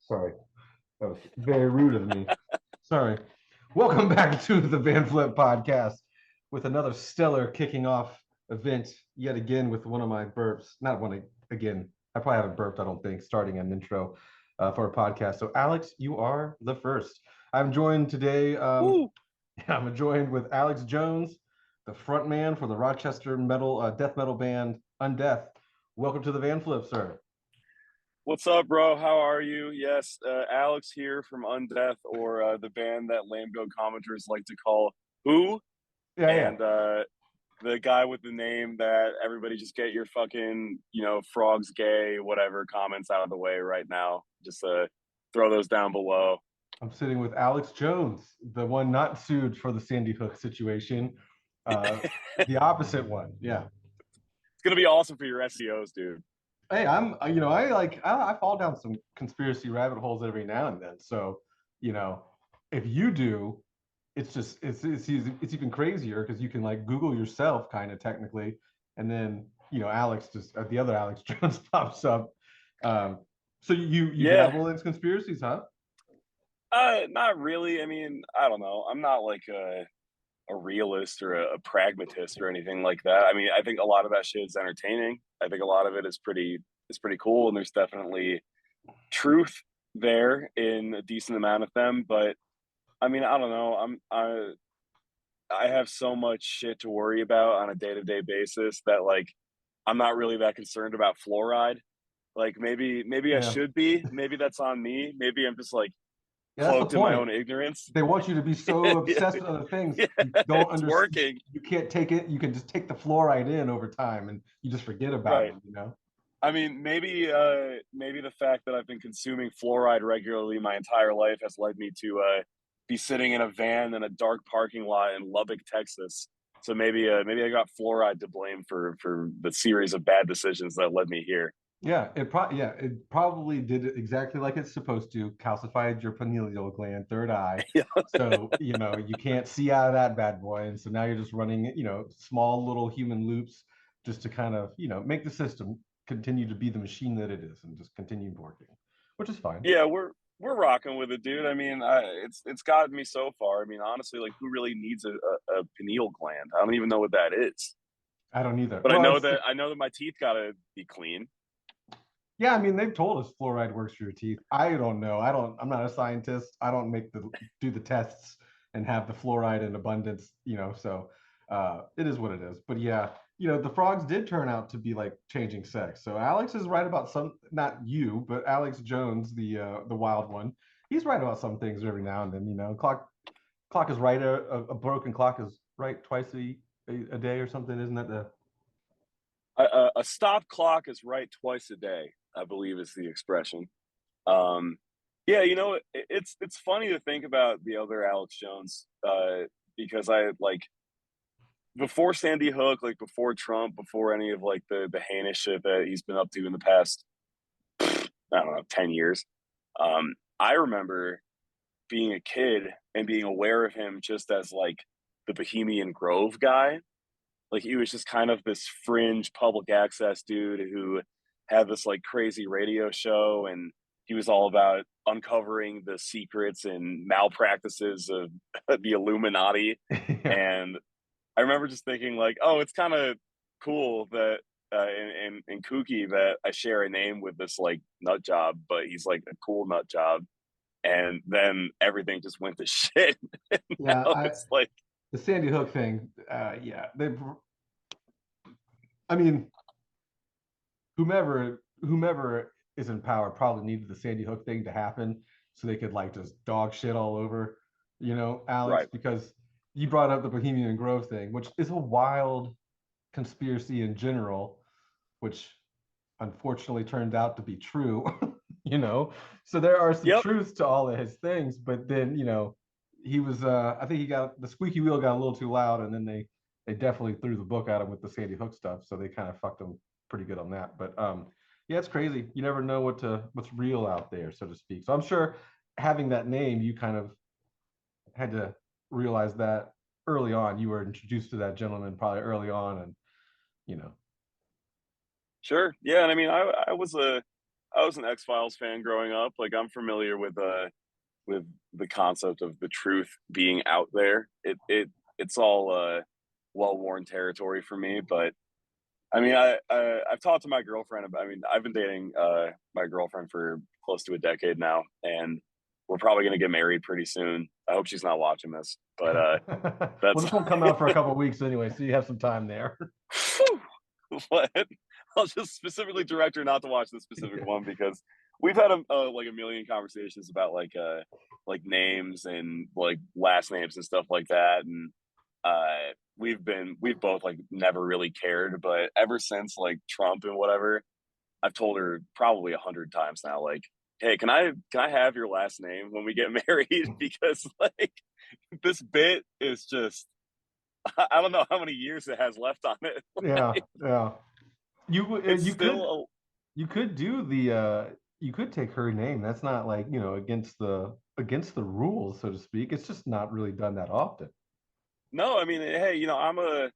Sorry, that was very rude of me. Sorry. Welcome back to the Vanflip podcast with another stellar kicking off event yet again with one of my burps. Not one again. I probably haven't burped, I don't think, starting an intro for a podcast. So, Alex, you are the first. I'm joined today. I'm joined with Alex Jones, the front man for the Rochester death metal band Undeath. Welcome to the Vanflip, sir. What's up, bro? How are you? Yes, Alex here from Undeath, or the band that Lambgoat commenters like to call Who. And the guy with the name that everybody just get your fucking, frogs gay, whatever comments out of the way right now. Just throw those down below. I'm sitting with Alex Jones, the one not sued for the Sandy Hook situation. The opposite one. Yeah. It's going to be awesome for your SEOs, dude. Hey, I fall down some conspiracy rabbit holes every now and then. So, if you do, it's even crazier because you can like Google yourself kind of technically, and then Alex just the other Alex Jones pops up. So you dabble in conspiracies, huh? Not really. I mean, I don't know. I'm not like a realist or a pragmatist or anything like that. I mean, I think a lot of that shit is entertaining. I think a lot of it is pretty cool, and there's definitely truth there in a decent amount of them. But I mean, I don't know. I have so much shit to worry about on a day-to-day basis that like I'm not really that concerned about fluoride. Like maybe I should be. Maybe that's on me. Maybe I'm just like cloaked in my own ignorance. They want you to be so obsessed with other things. You don't understand. Working. You can't take it. You can just take the fluoride in over time, and you just forget about it. I mean, maybe the fact that I've been consuming fluoride regularly my entire life has led me to be sitting in a van in a dark parking lot in Lubbock, Texas. So maybe I got fluoride to blame for the series of bad decisions that led me here. Yeah, it probably did exactly like it's supposed to, calcified your pineal gland, third eye. So, you can't see out of that bad boy. And so now you're just running, small little human loops just to kind of, make the system continue to be the machine that it is and just continue working, which is fine. Yeah, we're rocking with it, dude. I mean, it's gotten me so far. I mean, honestly, like who really needs a pineal gland? I don't even know what that is. I don't either. But I know that my teeth gotta be clean. Yeah, I mean, they've told us fluoride works for your teeth. I don't know. I'm not a scientist. I don't do the tests and have the fluoride in abundance, so it is what it is. But yeah, the frogs did turn out to be like changing sex. So Alex is right about not you, but Alex Jones, the wild one. He's right about some things every now and then, clock is right. A broken clock is right twice a day or something. Isn't that the... A stop clock is right twice a day, I believe is the expression. Yeah, it's funny to think about the other Alex Jones because I like before Sandy Hook, like before Trump, before any of like the heinous shit that he's been up to in the past, I don't know, 10 years. I remember being a kid and being aware of him just as like the Bohemian Grove guy. Like he was just kind of this fringe public access dude who had this like crazy radio show, and he was all about uncovering the secrets and malpractices of the Illuminati. And I remember just thinking like, oh, it's kind of cool that and kooky that I share a name with this like nut job, but he's like a cool nut job. And then everything just went to shit. It's like the Sandy Hook thing. I mean, whomever is in power probably needed the Sandy Hook thing to happen so they could like just dog shit all over, Alex, right. Because you brought up the Bohemian Grove thing, which is a wild conspiracy in general, which unfortunately turned out to be true, So there are some truths to all of his things, but then, he was, I think the squeaky wheel got a little too loud, and then they definitely threw the book at him with the Sandy Hook stuff, so they kind of fucked him pretty good on that. But yeah, it's crazy. You never know what's real out there, so to speak. So I'm sure having that name, you kind of had to realize that early on. You were introduced to that gentleman probably early on, and Sure, yeah. And I mean, I was a I was an X-Files fan growing up. Like, I'm familiar with the concept of the truth being out there. It's all well-worn territory for me. But I mean, I've talked to my girlfriend about. I mean, I've been dating my girlfriend for close to a decade now, and we're probably gonna get married pretty soon. I hope she's not watching this, but Well, that's this won't come out for a couple of weeks anyway, so you have some time there. what I'll just specifically direct her not to watch this specific one because we've had like a million conversations about like names and like last names and stuff like that, and we've both like never really cared, but ever since like Trump and whatever, I've told her probably 100 times now, like, hey, can I have your last name when we get married? Because like this bit is just I don't know how many years it has left on it. Yeah, Like, yeah. it's You could still you could do the you could take her name. That's not like, against the rules, so to speak. It's just not really done that often. no. I mean, hey, I'm a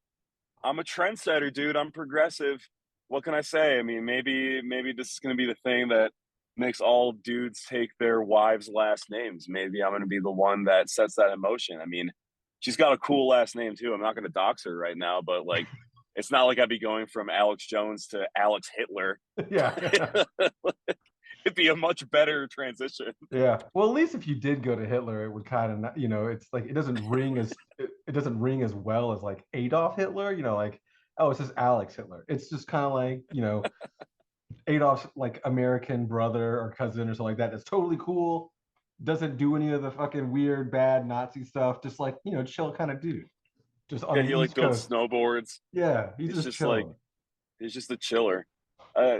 trendsetter, dude. I'm progressive. What can I say? I mean, maybe this is going to be the thing that makes all dudes take their wives' last names. Maybe I'm going to be the one that sets that in motion. I mean, she's got a cool last name too. I'm not going to dox her right now, but like, it's not like I'd be going from Alex Jones to Alex Hitler. Yeah. It'd be a much better transition. Yeah. Well, at least if you did go to Hitler, it would kind of, it's like it doesn't ring as well as like Adolf Hitler, like, oh, it's just Alex Hitler. It's just kind of like, Adolf's like American brother or cousin or something like that. It's totally cool. Doesn't do any of the fucking weird, bad Nazi stuff. Just like, chill kind of dude. Just on Yeah, the he like East builds Coast. snowboards. Yeah, he's He's just just like chilling. he's just a chiller. Yeah.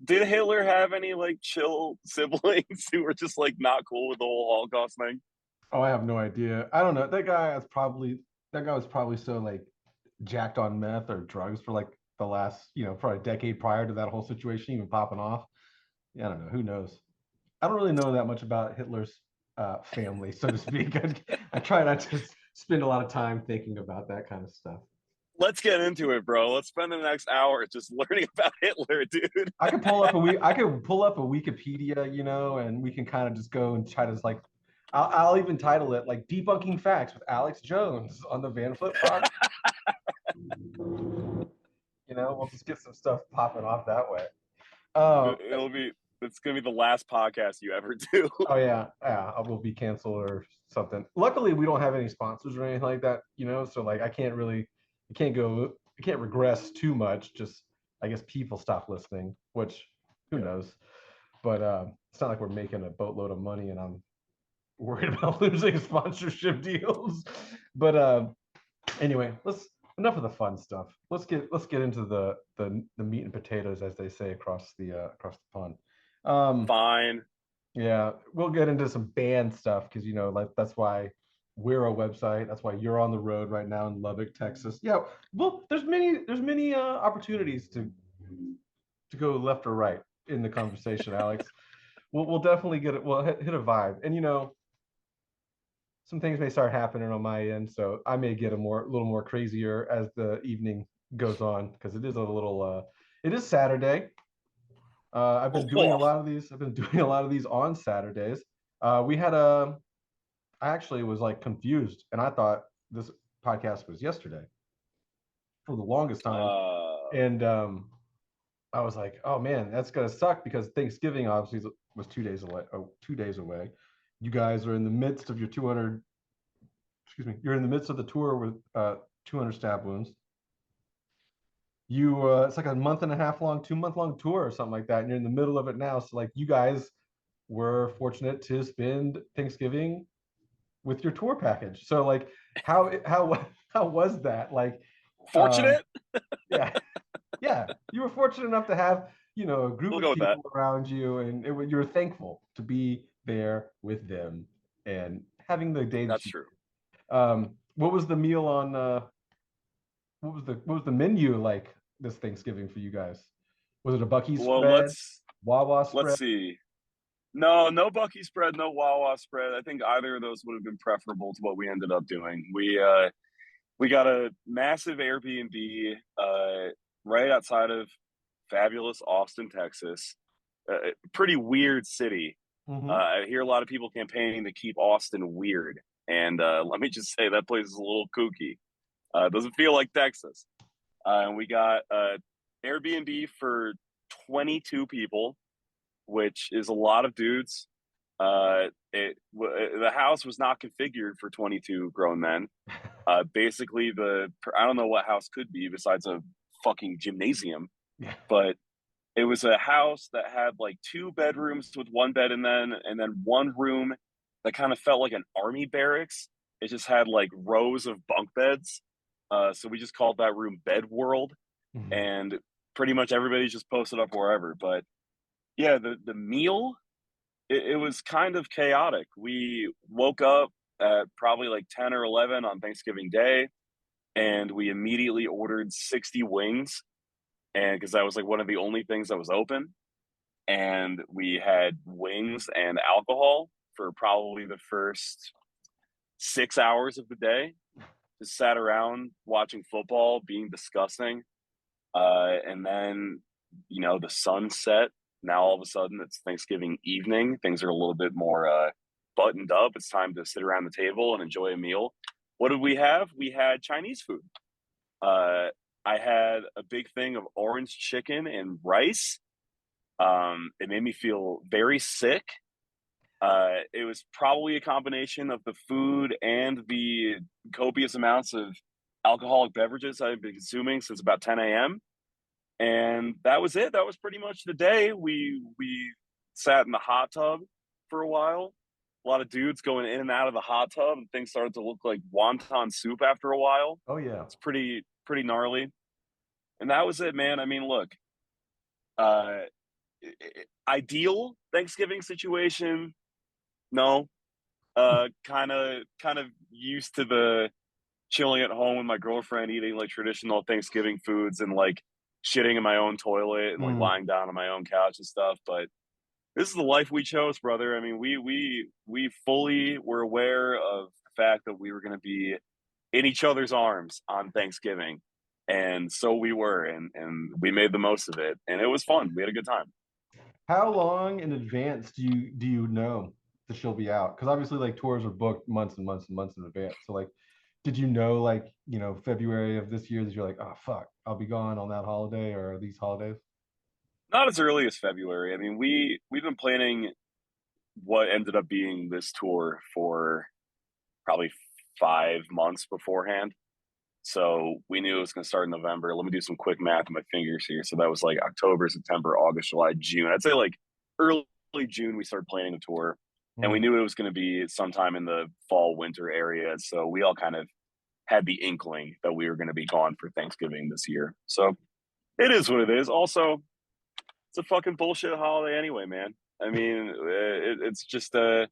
Did Hitler have any like chill siblings who were just like not cool with the whole Holocaust thing? Oh, I have no idea. I don't know. That guy was probably so like jacked on meth or drugs for like the last, probably a decade prior to that whole situation even popping off. Yeah, I don't know. Who knows? I don't really know that much about Hitler's family, so to speak. I try not to spend a lot of time thinking about that kind of stuff. Let's get into it, bro. Let's spend the next hour just learning about Hitler, dude. I could pull up a Wikipedia, and we can kind of just go and try to like I'll even title it like debunking facts with Alex Jones on the Vanflip podcast. We'll just get some stuff popping off that way. Um, It'll be it's gonna be the last podcast you ever do. oh yeah, yeah, I will be canceled or something. Luckily, we don't have any sponsors or anything like that, so like I can't regress too much. Just I guess people stop listening, which who knows. But it's not like we're making a boatload of money and I'm worried about losing sponsorship deals. But anyway, let's enough of the fun stuff. Let's get into the meat and potatoes, as they say across the pond. Fine. Yeah, we'll get into some band stuff because like that's why we're a website. That's why you're on the road right now in Lubbock, Texas. Yeah, well, there's many opportunities to go left or right in the conversation, Alex. We'll definitely get it. We'll hit a vibe, and some things may start happening on my end, so I may get a little more crazier as the evening goes on because it is Saturday. I've been doing a lot of these. I've been doing a lot of these on Saturdays. We had I actually was like confused, and I thought this podcast was yesterday for the longest time, and I was like, oh man, that's gonna suck because Thanksgiving obviously was 2 days away. Oh, 2 days away. You guys are in the midst of your 200. Excuse me. You're in the midst of the tour with 200 stab wounds. It's like a month and a half long, 2 month long tour or something like that, and you're in the middle of it now. So like you guys were fortunate to spend Thanksgiving with your tour package. So like how was that? Like Fortunate? yeah. Yeah, you were fortunate enough to have, a group We'll of go with that. people around you and you were thankful to be there with them and having the day that That's you true. what was the meal on what was the menu like this Thanksgiving for you guys? Was it a Bucky Well, spread, Wawa let's spread? see. No Bucky spread, no Wawa spread. I think either of those would have been preferable to what we ended up doing. We got a massive Airbnb right outside of fabulous Austin, Texas. pretty weird city. Mm-hmm. I hear a lot of people campaigning to keep Austin weird, and let me just say that place is a little kooky. It doesn't feel like Texas. And we got Airbnb for 22 people, which is a lot of dudes. The house was not configured for 22 grown men. Basically, I don't know what house could be besides a fucking gymnasium, Yeah. but it was a house that had like 2 bedrooms with one bed and then one room that kind of felt like an army barracks. It just had like rows of bunk beds. So we just called that room Bed World, Mm-hmm. and pretty much everybody just posted up wherever. But yeah, the meal, it was kind of chaotic. We woke up at probably like 10 or 11 on Thanksgiving Day, and we immediately ordered 60 wings, and because that was like one of the only things that was open. And we had wings and alcohol for probably the first 6 hours of the day. Just sat around watching football, being disgusting. And then, the sun set. Now all of a sudden it's Thanksgiving evening. Things are a little bit more buttoned up. It's time to sit around the table and enjoy a meal. What did we have? We had Chinese food. Uh, I had a big thing of orange chicken and rice. It made me feel very sick. It was probably a combination of the food and the copious amounts of alcoholic beverages I've been consuming since about 10 a.m. And that was it. That was pretty much the day. We sat in the hot tub for a while. A lot of dudes going in and out of the hot tub, and things started to look like wonton soup after a while. Oh yeah. It's pretty gnarly. And that was it, man. I mean, look, uh, ideal Thanksgiving situation, no. Kind of used to the chilling at home with my girlfriend, eating like traditional Thanksgiving foods and like shitting in my own toilet and like Mm. lying down on my own couch and stuff. But this is the life we chose, brother. I mean, we fully were aware of the fact that we were going to be in each other's arms on Thanksgiving, and so we were, and we made the most of it, and it was fun. We had a good time. How long in advance do you know that she'll be out? Because obviously, like tours are booked months and months and months in advance. So, like, did you know, like, February of this year that you're like, oh fuck, I'll be gone on that holiday or these holidays? Not as early as February. I mean, we've been planning what ended up being this tour for probably 5 months beforehand. So we knew it was going to start in November. Let me do some quick math with my fingers here. So that was like October, September, August, July, June. I'd say like early June, we started planning the tour. And we Mm. knew it was going to be sometime in the fall, winter area. So we all kind of had the inkling that we were going to be gone for Thanksgiving this year. So it is what it is. Also, it's a fucking bullshit holiday anyway, man. I mean, it's just I'm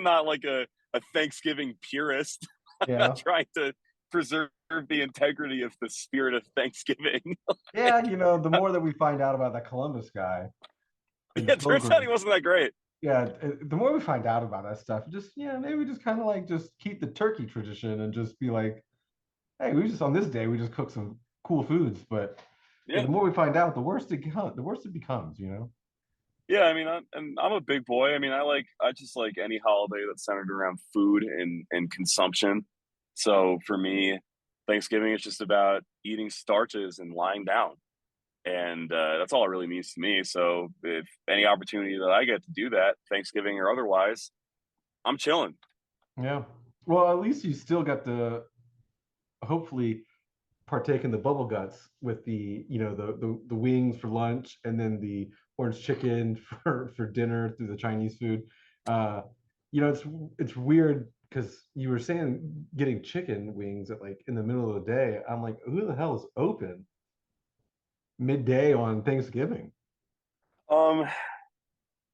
not like a Thanksgiving purist. I'm not Yeah. trying to preserve the integrity of the spirit of Thanksgiving. Yeah, the more that we find out about that Columbus guy and the Yeah, it turns out he pilgrims, wasn't that great. yeah, the more we find out about that stuff, just maybe we just kind of like just keep the turkey tradition and just be like, hey, we just on this day we just cook some cool foods. But yeah, Yeah, the more we find out, the worse it becomes. yeah. I mean, I'm a big boy. I mean, I just like any holiday that's centered around food and consumption. So for me, Thanksgiving is just about eating starches and lying down. And that's all it really means to me. So if any opportunity that I get to do that, Thanksgiving or otherwise, I'm chilling. Yeah. Well, at least you still got to hopefully partake in the bubble guts with the wings for lunch and then the orange chicken for dinner through the Chinese food. Uh, it's weird because you were saying getting chicken wings at like in the middle of the day. I'm like, who the hell is open midday on Thanksgiving? Um,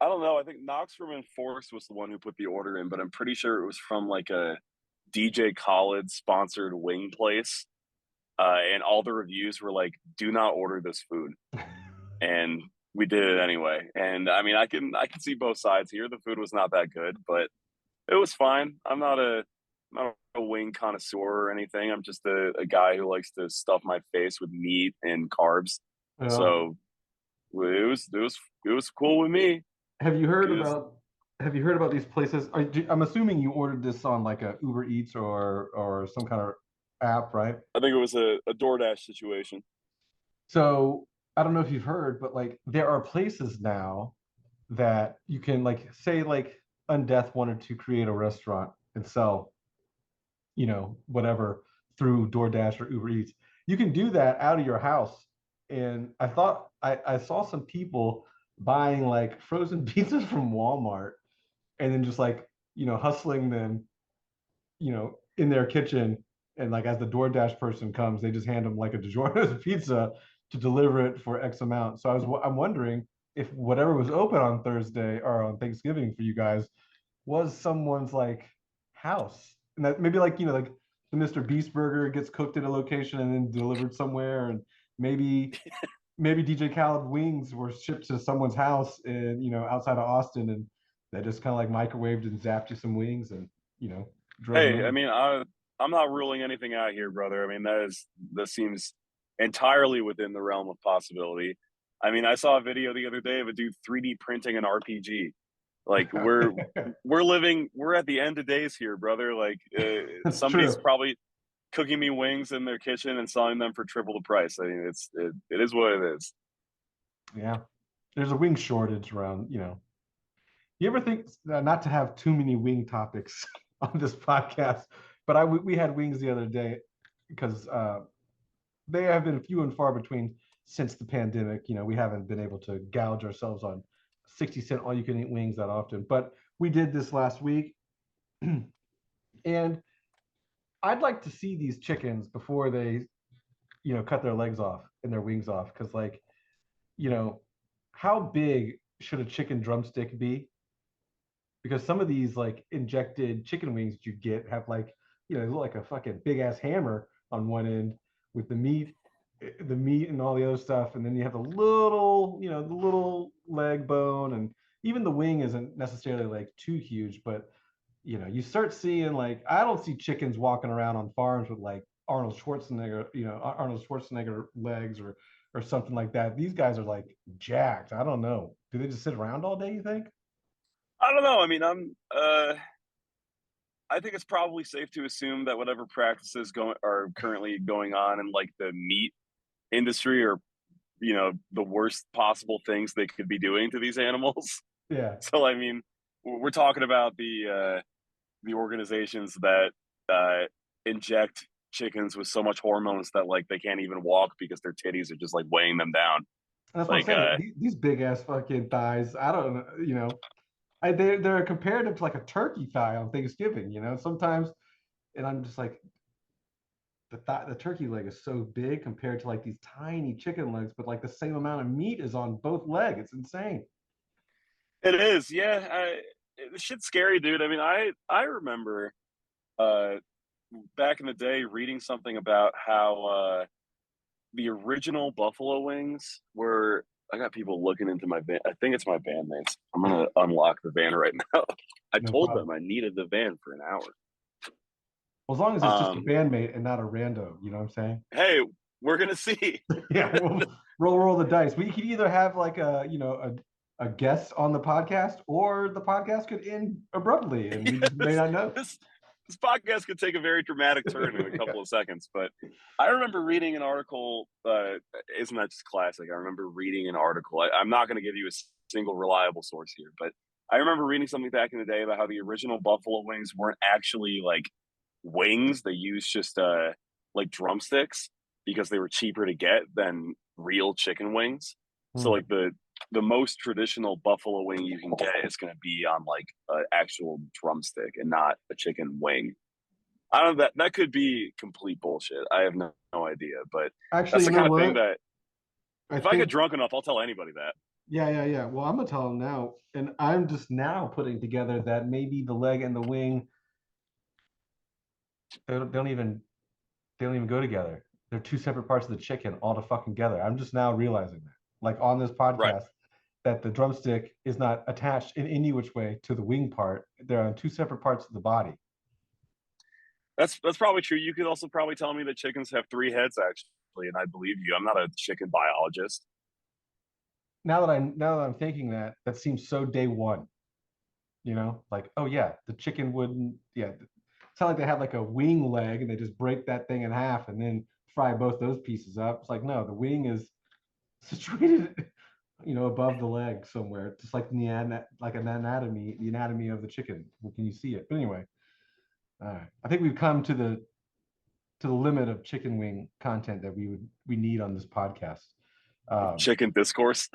I don't know. I think Knox from Enforce was the one who put the order in, but I'm pretty sure it was from like a DJ Khaled sponsored wing place. And all the reviews were like, "Do not order this food," and we did it anyway. And I mean, I can see both sides here. The food was not that good, but it was fine. I'm not a wing connoisseur or anything. I'm just a guy who likes to stuff my face with meat and carbs. Yeah. So it was cool with me. Have you heard 'Cause about these places? I'm assuming you ordered this on like a Uber Eats or some kind of app, right? I think it was a DoorDash situation. So I don't know if you've heard, but like there are places now that you can like say like Undeath wanted to create a restaurant and sell, whatever through DoorDash or Uber Eats. You can do that out of your house. And I thought I saw some people buying like frozen pizzas from Walmart and then just like, hustling them, in their kitchen. And like as the DoorDash person comes, they just hand them like a DiGiorno's pizza to deliver it for X amount. So I'm wondering if whatever was open on Thursday or on Thanksgiving for you guys was someone's like house. And that maybe like, like the Mr. Beast burger gets cooked at a location and then delivered somewhere. And maybe DJ Khaled wings were shipped to someone's house in, outside of Austin, and they just kind of like microwaved and zapped you some wings and, drove it Hey, I over. mean, I'm not ruling anything out here, brother. I mean, that seems entirely within the realm of possibility. I mean, I saw a video the other day of a dude 3D printing an RPG. Like we're at the end of days here, brother. Like That's somebody's true. probably cooking me wings in their kitchen and selling them for triple the price. I mean, it is what it is. Yeah. There's a wing shortage around, You ever think, not to have too many wing topics on this podcast, but we had wings the other day because they have been few and far between since the pandemic. We haven't been able to gouge ourselves on 60-cent all you can eat wings that often, but we did this last week. And I'd like to see these chickens before they, cut their legs off and their wings off. Cause like, you know, how big should a chicken drumstick be? Because some of these like injected chicken wings that you get have like, they look like a fucking big ass hammer on one end with the meat and all the other stuff. And then you have the little leg bone, and even the wing isn't necessarily like too huge, but you start seeing like I don't see chickens walking around on farms with like Arnold Schwarzenegger legs or something like that. These guys are like jacked. I don't know. Do they just sit around all day, you think? I don't know. I mean, I think it's probably safe to assume that whatever practices are currently going on in like the meat industry are, the worst possible things they could be doing to these animals. Yeah. So I mean, we're talking about the organizations that inject chickens with so much hormones that like they can't even walk because their titties are just like weighing them down. And that's what I'm Like saying. These big ass fucking thighs. I don't know. They're comparative to like a turkey thigh on Thanksgiving. Sometimes, and I'm just like, the turkey leg is so big compared to like these tiny chicken legs, but like the same amount of meat is on both legs. It's insane. it is, yeah. The shit's scary, dude. I mean, I remember uh back in the day reading something about how the original buffalo wings were. I got people looking into my van. I think it's my bandmates. I'm gonna unlock the van right now. I No told problem. them I needed the van for an hour. Well, as long as it's just a Um, bandmate and not a rando, you know what I'm saying? hey, we're gonna see. Yeah, we'll roll the dice. We could either have like a guest on the podcast, or the podcast could end abruptly, and we Yeah, just may not know. this this podcast could take a very dramatic turn in a Yeah. couple of seconds. But I remember reading an article. Isn't that just classic? I remember reading an article. I'm not going to give you a single reliable source here, but I remember reading something back in the day about how the original buffalo wings weren't actually like wings. They used just like drumsticks because they were cheaper to get than real chicken wings. So Hmm. like the most traditional buffalo wing you can get is going to be on like an actual drumstick and not a chicken wing. I don't know, that could be complete bullshit. I have no idea, but Actually, that's you the know kind of thing what? that I if I get think, drunk enough, I'll tell anybody that. yeah. Well, I'm gonna tell him now, and I'm just now putting together that maybe the leg and the wing they don't even go together. They're two separate parts of the chicken all to fucking together. I'm just now realizing that, like on this Right. podcast, that the drumstick is not attached in any which way to the wing part. They're on two separate parts of the body. That's probably true. You could also probably tell me that chickens have three heads actually, and I believe you. I'm not a chicken biologist. now that I'm thinking that, that seems so day one, like, oh yeah, the chicken wouldn't, yeah, it's not like they have like a wing leg and they just break that thing in half and then fry both those pieces up. It's like, no, the wing is situated, above the leg somewhere, just like like an anatomy, the anatomy of the chicken. Well, can you see it? But anyway, all right. I think we've come to the limit of chicken wing content that we need on this podcast. Chicken discourse.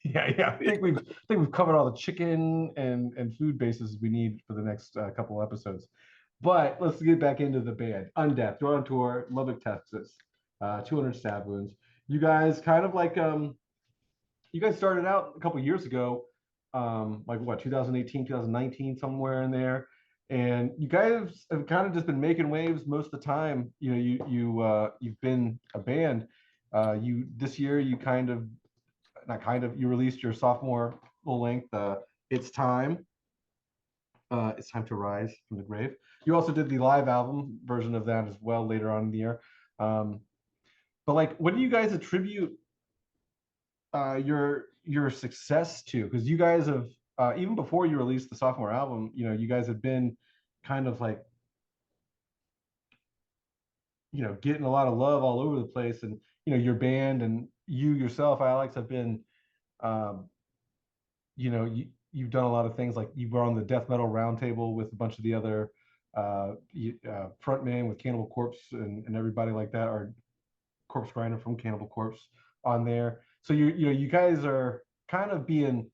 Yeah. I think we've covered all the chicken and food bases we need for the next couple episodes. But let's get back into the band. Undeath, they're on tour, Lubbock, Texas, 200 stab wounds. You guys kind of like you guys started out a couple years ago, like what, 2018, 2019, somewhere in there. And you guys have kind of just been making waves most of the time. You've been a band. You this year you kind of not kind of you released your sophomore full length. It's time. It's time to rise from the grave. You also did the live album version of that as well later on in the year. But like, what do you guys attribute your success to? Because you guys have even before you released the sophomore album, you guys have been kind of like getting a lot of love all over the place, and your band and you yourself, Alex, have been um, you've done a lot of things, like you were on the death metal roundtable with a bunch of the other frontmen with Cannibal Corpse and everybody like that, or Corpse Grinder from Cannibal Corpse on there. So you guys are kind of being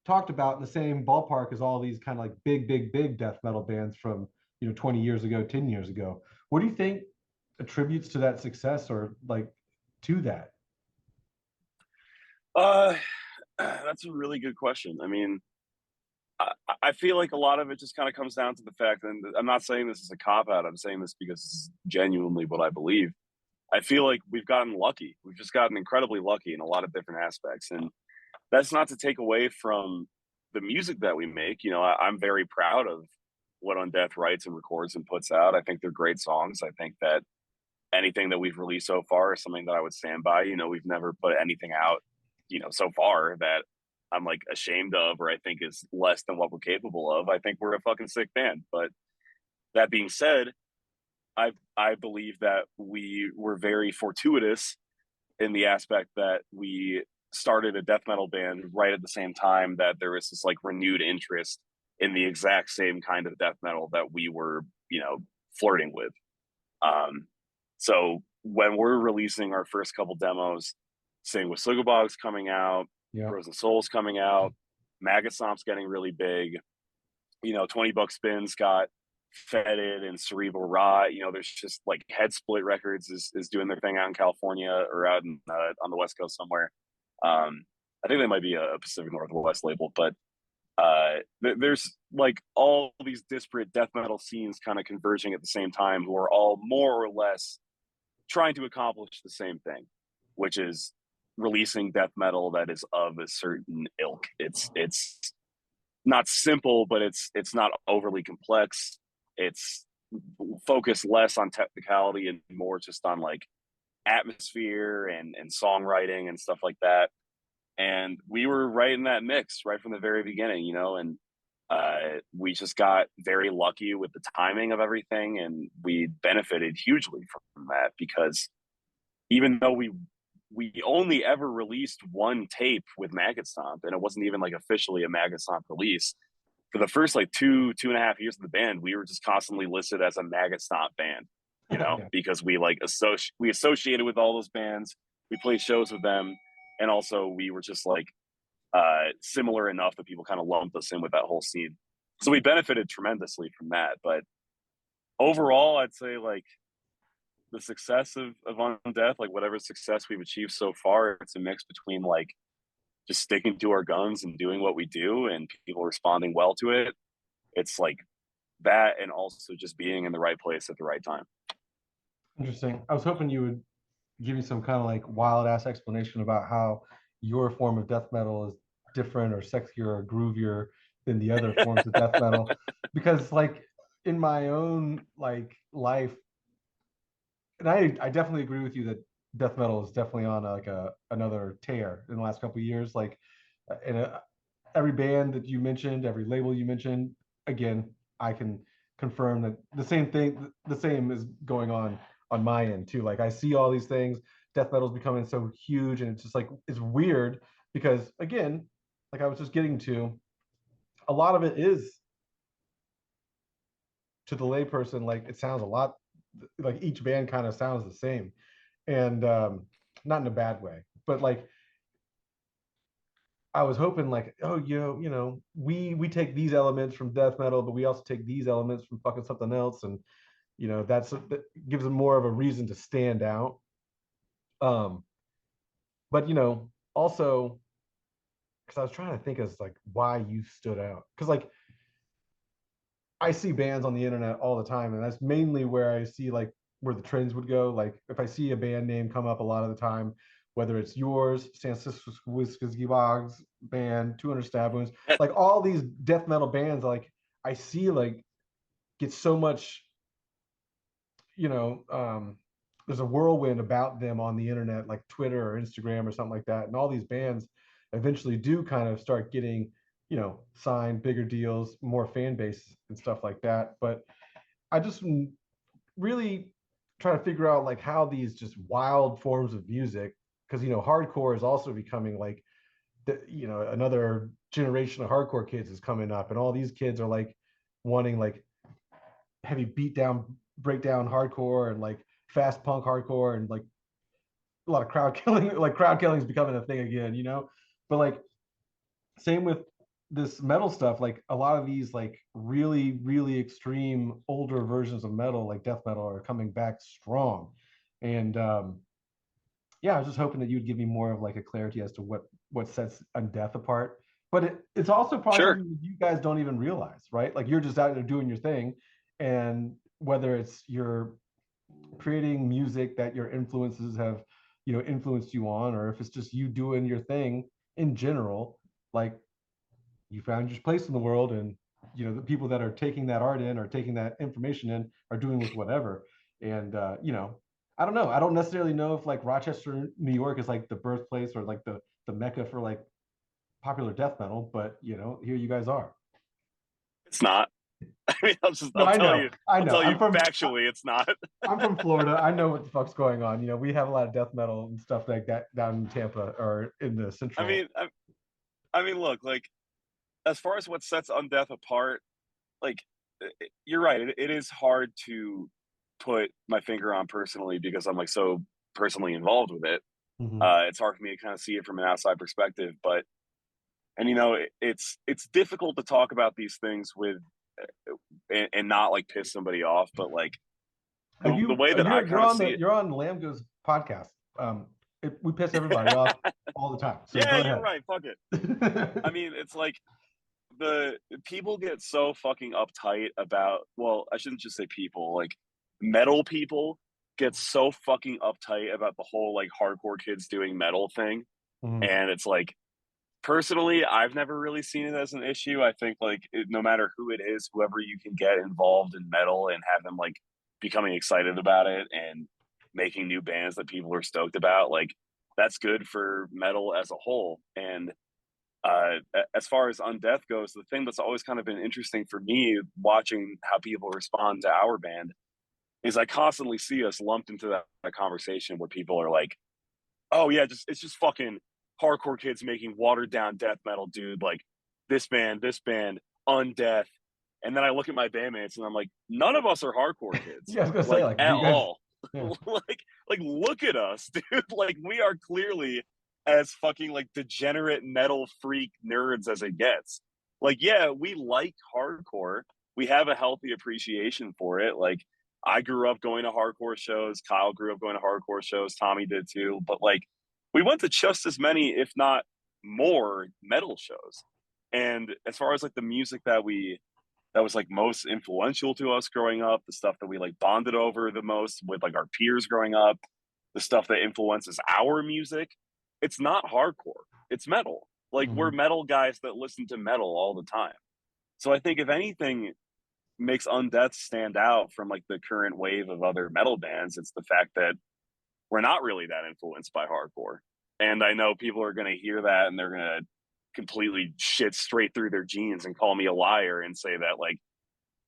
talked about in the same ballpark as all these kind of like big death metal bands from 20 years ago, 10 years ago. What do you think attributes to that success, or like to that? That's a really good question. I mean, I feel like a lot of it just kind of comes down to the fact, and I'm not saying this is a cop out. I'm saying this because this is genuinely what I believe. I feel like we've gotten lucky. We've just gotten incredibly lucky in a lot of different aspects, and that's not to take away from the music that we make. I'm very proud of what Undeath writes and records and puts out. I think they're great songs. I think that anything that we've released so far is something that I would stand by. We've never put anything out, so far that I'm like ashamed of or I think is less than what we're capable of. I think we're a fucking sick band. But that being said, I believe that we were very fortuitous in the aspect that we started a death metal band right at the same time that there was this like renewed interest in the exact same kind of death metal that we were, flirting with. So when we're releasing our first couple demos, Sing with Sugabog's coming out, Yeah. Frozen Souls coming out, Maggot Stomp's getting really big, 20 Buck Spins got Fetid and Cerebral Rot. There's just like Head Split Records is doing their thing out in California or out in, on the West Coast somewhere. I think they might be a Pacific Northwest label, but there's like all these disparate death metal scenes kind of converging at the same time, who are all more or less trying to accomplish the same thing, which is releasing death metal that is of a certain ilk. It's not simple, but it's not overly complex. It's focused less on technicality and more just on like atmosphere and songwriting and stuff like that. And we were right in that mix right from the very beginning, and we just got very lucky with the timing of everything, and we benefited hugely from that, because even though we only ever released one tape with Maggot Stomp, and it wasn't even like officially a Maggot Stomp release, for the first like 2.5 years of the band, we were just constantly listed as a Maggot Stomp band, Yeah. because we like we associated with all those bands, we played shows with them, and also we were just like similar enough that people kind of lumped us in with that whole scene. So we benefited tremendously from that. But overall, I'd say like the success of Undeath, like whatever success we've achieved so far, it's a mix between like just sticking to our guns and doing what we do and people responding well to it. It's like that, and also just being in the right place at the right time. Interesting. I was hoping you would give me some kind of like wild ass explanation about how your form of death metal is different or sexier or groovier than the other forms of death metal, because like in my own like life, and I definitely agree with you that death metal is definitely on like another tear in the last couple of years. Like, and every band that you mentioned, every label you mentioned, again, I can confirm that the same is going on my end too. Like I see all these things, death metal is becoming so huge, and it's just like it's weird because again, like I was just getting to, a lot of it is to the layperson, like it sounds a lot like each band kind of sounds the same, and not in a bad way, but like I was hoping like, oh, we take these elements from death metal, but we also take these elements from fucking something else, and that gives them more of a reason to stand out. Um, but also because I was trying to think as like why you stood out, because like I see bands on the internet all the time, and that's mainly where I see like where the trends would go. Like if I see a band name come up a lot of the time, whether it's yours, Whiskey Boggs band, 200 Stab Wounds, like all these death metal bands, like I see like get so much, you know, there's a whirlwind about them on the internet, like Twitter or Instagram or something like that, and all these bands eventually do kind of start getting signed bigger deals, more fan base and stuff like that. But I just really try to figure out like how these just wild forms of music, because hardcore is also becoming like another generation of hardcore kids is coming up, and all these kids are like wanting like heavy beat down, breakdown hardcore, and like fast punk hardcore, and like a lot of crowd killing. Like crowd killing is becoming a thing again, but like same with this metal stuff. Like a lot of these like really really extreme older versions of metal, like death metal, are coming back strong. And yeah, I was just hoping that you'd give me more of like a clarity as to what sets Undeath apart. But it's also probably Sure. something that you guys don't even realize, right? Like you're just out there doing your thing, and whether it's you're creating music that your influences have influenced you on, or if it's just you doing your thing in general, like you found your place in the world, and the people that are taking that art in or taking that information in are doing with whatever. And I don't know, I don't necessarily know if like Rochester, New York is like the birthplace or like the mecca for like popular death metal, but here you guys are. It's not. I mean, No, I'll I tell know, you, I I'll know. tell you factually, it's not. I'm from Florida. I know what the fuck's going on. We have a lot of death metal and stuff like that down in Tampa or in the I central. mean, I mean, look, like as far as what sets Undeath apart, like you're right. It is hard to put my finger on personally because I'm like so personally involved with it. Mm-hmm. It's hard for me to kind of see it from an outside perspective, but and it's difficult to talk about these things with and not like piss somebody off, but like the way that I You're kind of on see it. you're on Lambgoat's podcast. We piss everybody off all the time. So Yeah, go you're ahead. right. Fuck it. I mean, it's like the people get so fucking uptight about, well, I shouldn't just say people, like metal people get so fucking uptight about the whole like hardcore kids doing metal thing. Mhm. And it's like personally, I've never really seen it as an issue. I think like no matter who it is, whoever you can get involved in metal and have them like becoming excited about it and making new bands that people are stoked about, like that's good for metal as a whole. And as far as Undeath goes, the thing that's always kind of been interesting for me watching how people respond to our band is I constantly see us lumped into that conversation where people are like, "Oh yeah, it's just fucking hardcore kids making watered down death metal, dude. Like this band, Undeath." And then I look at my bandmates and I'm like, none of us are hardcore kids, Yeah, I was gonna say like like, do at you guys? all. Yeah. Like look at us, dude. Like we are clearly as fucking like degenerate metal freak nerds as it gets. Like, yeah, we like hardcore. We have a healthy appreciation for it. Like I grew up going to hardcore shows. Kyle grew up going to hardcore shows. Tommy did too. But like we went to just as many, if not more, metal shows. And as far as like the music that was like most influential to us growing up, the stuff that we like bonded over the most with like our peers growing up, the stuff that influences our music, it's not hardcore. It's metal. Like we're Mhm. metal guys that listen to metal all the time. So I think if anything makes Undeath stand out from like the current wave of other metal bands, it's the fact that we're not really that influenced by hardcore. And I know people are going to hear that and they're going to completely shit straight through their jeans and call me a liar and say that, like,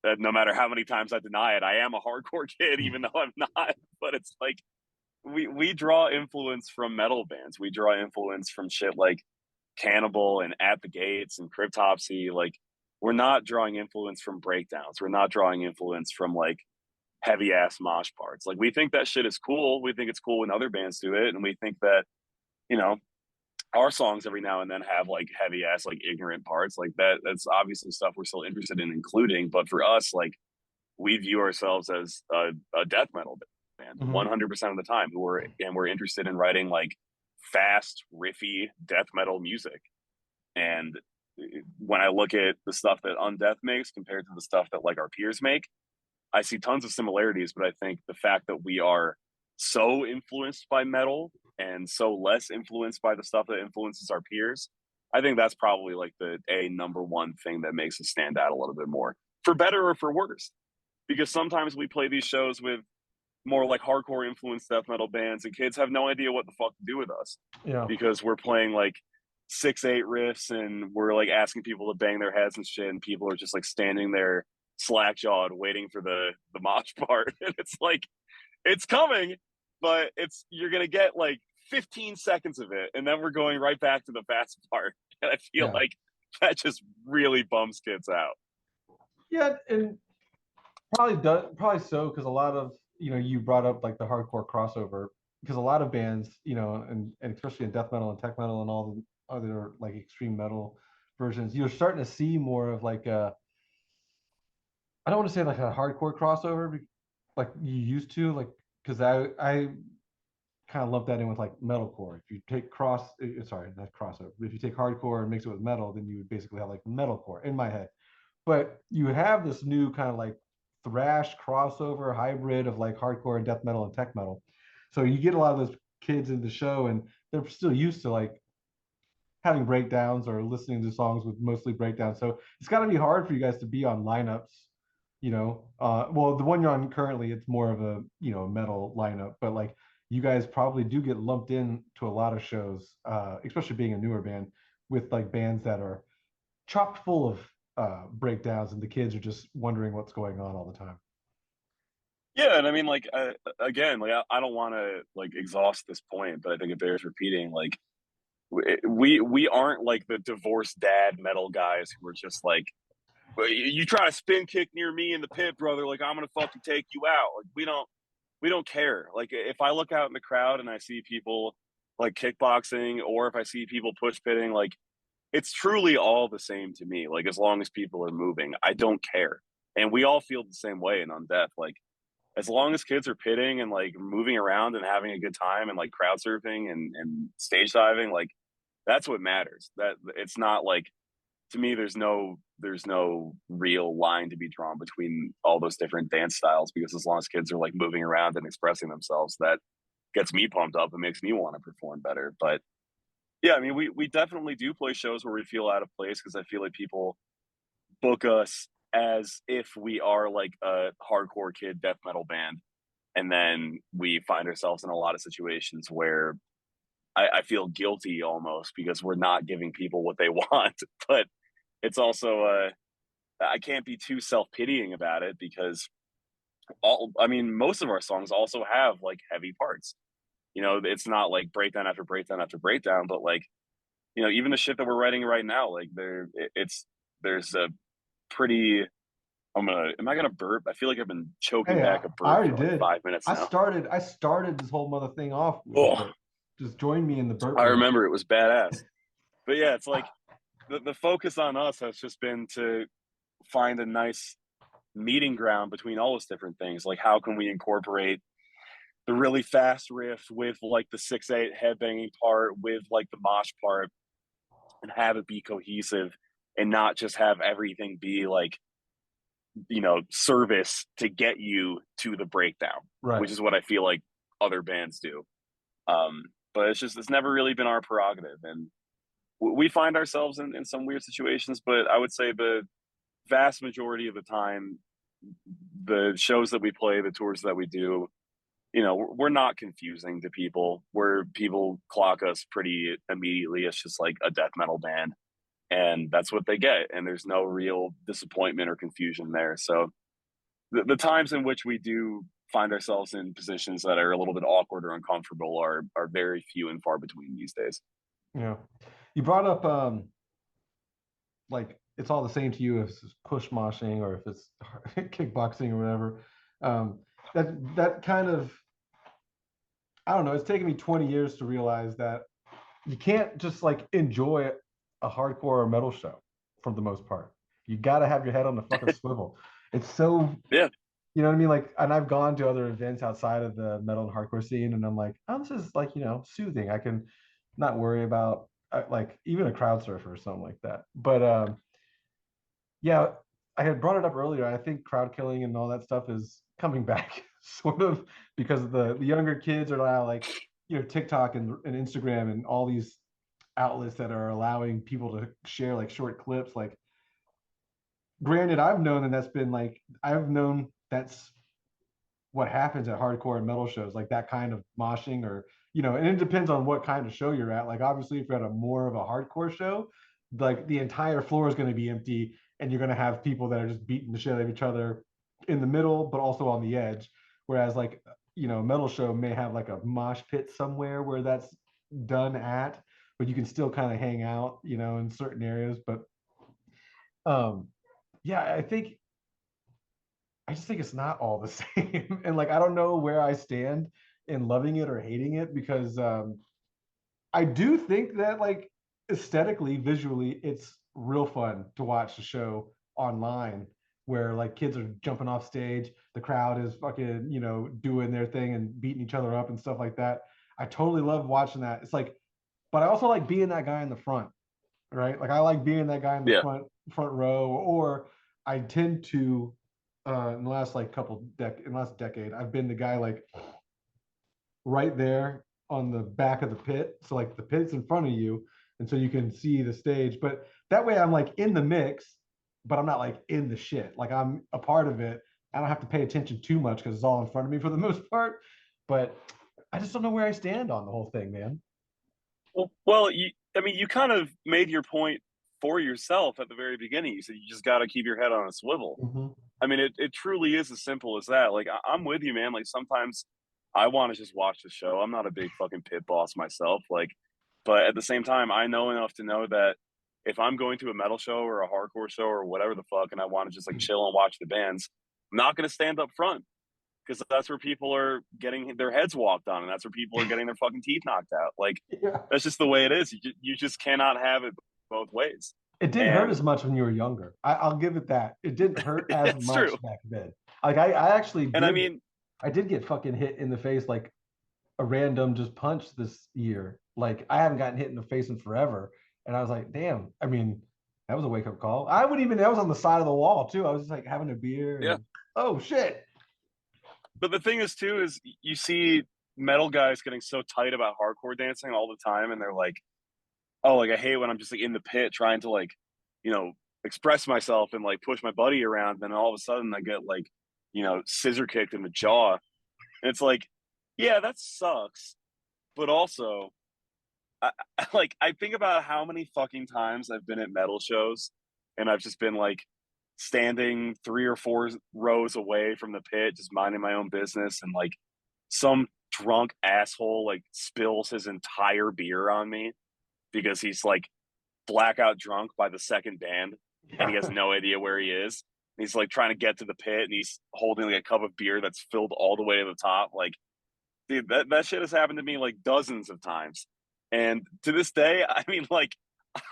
that no matter how many times I deny it, I am a hardcore kid, even though I'm not. But it's like, we draw influence from metal bands. We draw influence from shit like Cannibal and At the Gates and Cryptopsy. Like, we're not drawing influence from breakdowns. We're not drawing influence from like heavy ass mosh parts. Like, we think that shit is cool. We think it's cool when other bands do it, and we think that, you know, our songs every now and then have like heavy ass, like ignorant parts like that. That's obviously stuff we're still interested in including. But for us, like, we view ourselves as a death metal band 100% of the time. We're interested in writing like fast, riffy death metal music. And when I look at the stuff that Undeath makes compared to the stuff that like our peers make, I see tons of similarities. But I think the fact that we are so influenced by metal and so less influenced by the stuff that influences our peers, I think that's probably like the number one thing that makes us stand out a little bit more, for better or for worse. Because sometimes we play these shows with more like hardcore influenced death metal bands, and kids have no idea what the fuck to do with us. Yeah. Because we're playing like 6/8 riffs and we're like asking people to bang their heads and shit, and people are just like standing there slack jawed waiting for the mosh part. And it's like, it's coming, but you're gonna get like 15 seconds of it, and then we're going right back to the fast part. And I feel like that just really bums kids out. Yeah, and probably so, because a lot of, you know, you brought up like the hardcore crossover, because a lot of bands, you know, and especially in death metal and tech metal and all the other like extreme metal versions, you're starting to see more of like a, I don't want to say like a hardcore crossover like you used to, like, because I kind of lump that in with like metalcore. If you take sorry, not crossover, but if you take hardcore and mix it with metal, then you would basically have like metalcore in my head. But you have this new kind of like thrash crossover hybrid of like hardcore and death metal and tech metal. So you get a lot of those kids in the show, and they're still used to like having breakdowns or listening to songs with mostly breakdowns. So it's got to be hard for you guys to be on lineups, you know. Well, the one you're on currently, it's more of a, you know, metal lineup, but like you guys probably do get lumped in to a lot of shows, especially being a newer band, with like bands that are chock full of breakdowns, and the kids are just wondering what's going on all the time. Yeah, and I mean, like, again, like, I don't want to like exhaust this point, but I think it bears repeating. Like, we aren't like the divorced dad metal guys who are just like, well, you try to spin kick near me in the pit, brother, like I'm gonna fucking take you out. Like, we don't care. Like, if I look out in the crowd and I see people like kickboxing, or if I see people push pitting, like, it's truly all the same to me. Like, as long as people are moving, I don't care. And we all feel the same way in Undeath. Like, as long as kids are pitting and like moving around and having a good time and like crowd surfing and stage diving, like, that's what matters. That it's not like, to me, there's no real line to be drawn between all those different dance styles, because as long as kids are like moving around and expressing themselves, that gets me pumped up and makes me want to perform better. But yeah, I mean, we definitely do play shows where we feel out of place, because I feel like people book us as if we are like a hardcore kid death metal band, and then we find ourselves in a lot of situations where I feel guilty almost because we're not giving people what they want. But it's also I can't be too self-pitying about it, because most of our songs also have like heavy parts. You know, it's not like breakdown after breakdown after breakdown, but like, you know, even the shit that we're writing right now, like there's a pretty, am I gonna burp? I feel like I've been choking back a burp for like 5 minutes now. I started this whole mother thing off with Oh, just join me in the burp. I remember it was badass. But yeah, it's like the focus on us has just been to find a nice meeting ground between all those different things. Like, how can we incorporate the really fast riff with like the 6/8 headbanging part with like the mosh part, and have it be cohesive, and not just have everything be like, you know, service to get you to the breakdown, right? Which is what I feel like other bands do. But it's never really been our prerogative, and we find ourselves in some weird situations. But I would say the vast majority of the time, the shows that we play, the tours that we do, we're not confusing to people. Where people clock us pretty immediately. It's just like a death metal band, and that's what they get. And there's no real disappointment or confusion there. So the times in which we do find ourselves in positions that are a little bit awkward or uncomfortable are very few and far between these days. Yeah. You brought up like it's all the same to you if it's push moshing or if it's kickboxing or whatever. That kind of, I don't know, it's taken me 20 years to realize that you can't just like enjoy a hardcore or metal show for the most part. You got to have your head on the fucking swivel. It's so, Yeah. you know what I mean? Like, and I've gone to other events outside of the metal and hardcore scene, and I'm like, oh, this is like, soothing. I can not worry about like even a crowd surfer or something like that. But yeah, I had brought it up earlier. I think crowd killing and all that stuff is coming back sort of because the younger kids are now like, TikTok and Instagram and all these outlets that are allowing people to share like short clips. Like, granted, I've known that's what happens at hardcore and metal shows, like that kind of moshing or, and it depends on what kind of show you're at. Like, obviously, if you're at a more of a hardcore show, like the entire floor is going to be empty and you're going to have people that are just beating the shit out of each other in the middle, but also on the edge. Whereas like, a metal show may have like a mosh pit somewhere where that's done at, but you can still kind of hang out, in certain areas. But um, yeah, I just think it's not all the same. And like, I don't know where I stand in loving it or hating it because I do think that like aesthetically, visually, it's real fun to watch the show online where like kids are jumping off stage, the crowd is fucking, doing their thing and beating each other up and stuff like that. I totally love watching that. It's like, but I also like being that guy in the front, right? Like I like being that guy in the Yeah. front row, or I tend to in the last like in the last decade, I've been the guy like right there on the back of the pit. So like the pit's in front of you, and so you can see the stage. But that way I'm like in the mix, but I'm not like in the shit. Like I'm a part of it. I don't have to pay attention too much because it's all in front of me for the most part. But I just don't know where I stand on the whole thing, man. Well, you kind of made your point for yourself at the very beginning. You said you just got to keep your head on a swivel. Mm-hmm. I mean, it truly is as simple as that. Like, I'm with you, man. Like, sometimes I want to just watch the show. I'm not a big fucking pit boss myself. Like, but at the same time, I know enough to know that if I'm going to a metal show or a hardcore show or whatever the fuck, and I want to just like chill and watch the bands, I'm not going to stand up front because that's where people are getting their heads walked on, and that's where people are getting their fucking teeth knocked out. Like, Yeah. that's just the way it is. You just cannot have it both ways. It didn't hurt And as much when you were younger. I'll give it that. It didn't hurt as it's much true. back then. Like I actually And I did. mean, I did get fucking hit in the face like a random just punch this year. Like I haven't gotten hit in the face in forever, and I was like, damn. I mean, that was a wake up call. That was on the side of the wall too. I was just like having a beer. yeah. And, oh shit. But the thing is, too, is you see metal guys getting so tight about hardcore dancing all the time, and they're like, "Oh, like I hate when I'm just like in the pit trying to like, you know, express myself and like push my buddy around, then all of a sudden I get like, scissor kicked in the jaw." And it's like, yeah, that sucks. But also, I think about how many fucking times I've been at metal shows, and I've just been like standing 3 or 4 rows away from the pit, just minding my own business, and like some drunk asshole like spills his entire beer on me because he's like blackout drunk by the second band and he has Yeah. no idea where he is. And he's like trying to get to the pit and he's holding like a cup of beer that's filled all the way to the top. Like, dude, that shit has happened to me like dozens of times. And to this day, I mean, like,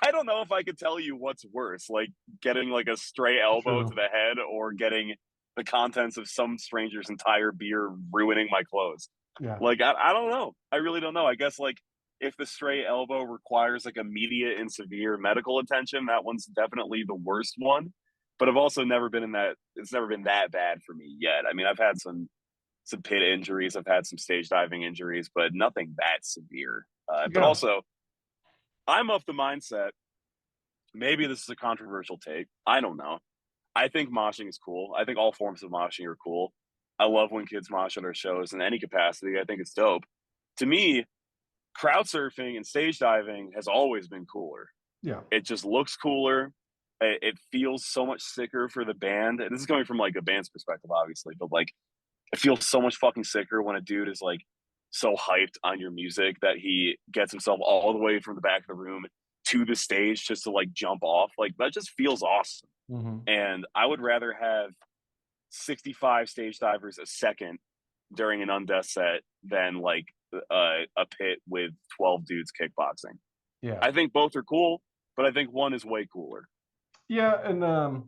I don't know if I could tell you what's worse, like getting like a stray elbow to True. the head or getting the contents of some stranger's entire beer ruining my clothes. Yeah. Like, I don't know. I really don't know. I guess like if the stray elbow requires like immediate and severe medical attention, that one's definitely the worst one. But I've also never been in that. It's never been that bad for me yet. I mean, I've had some pit injuries. I've had some stage diving injuries, but nothing that severe. But Yeah. also, I'm of the mindset. Maybe this is a controversial take. I don't know. I think moshing is cool. I think all forms of moshing are cool. I love when kids mosh at our shows in any capacity. I think it's dope. To me, crowd surfing and stage diving has always been cooler. Yeah. It just looks cooler. It feels so much sicker for the band. And this is coming from like a band's perspective, obviously, but like it feels so much fucking sicker when a dude is like so hyped on your music that he gets himself all the way from the back of the room to the stage just to like jump off. Like that just feels awesome. Mm-hmm. And I would rather have 65 stage divers a second during an Undeath set than like a pit with 12 dudes kickboxing. Yeah. I think both are cool, but I think one is way cooler. Yeah, and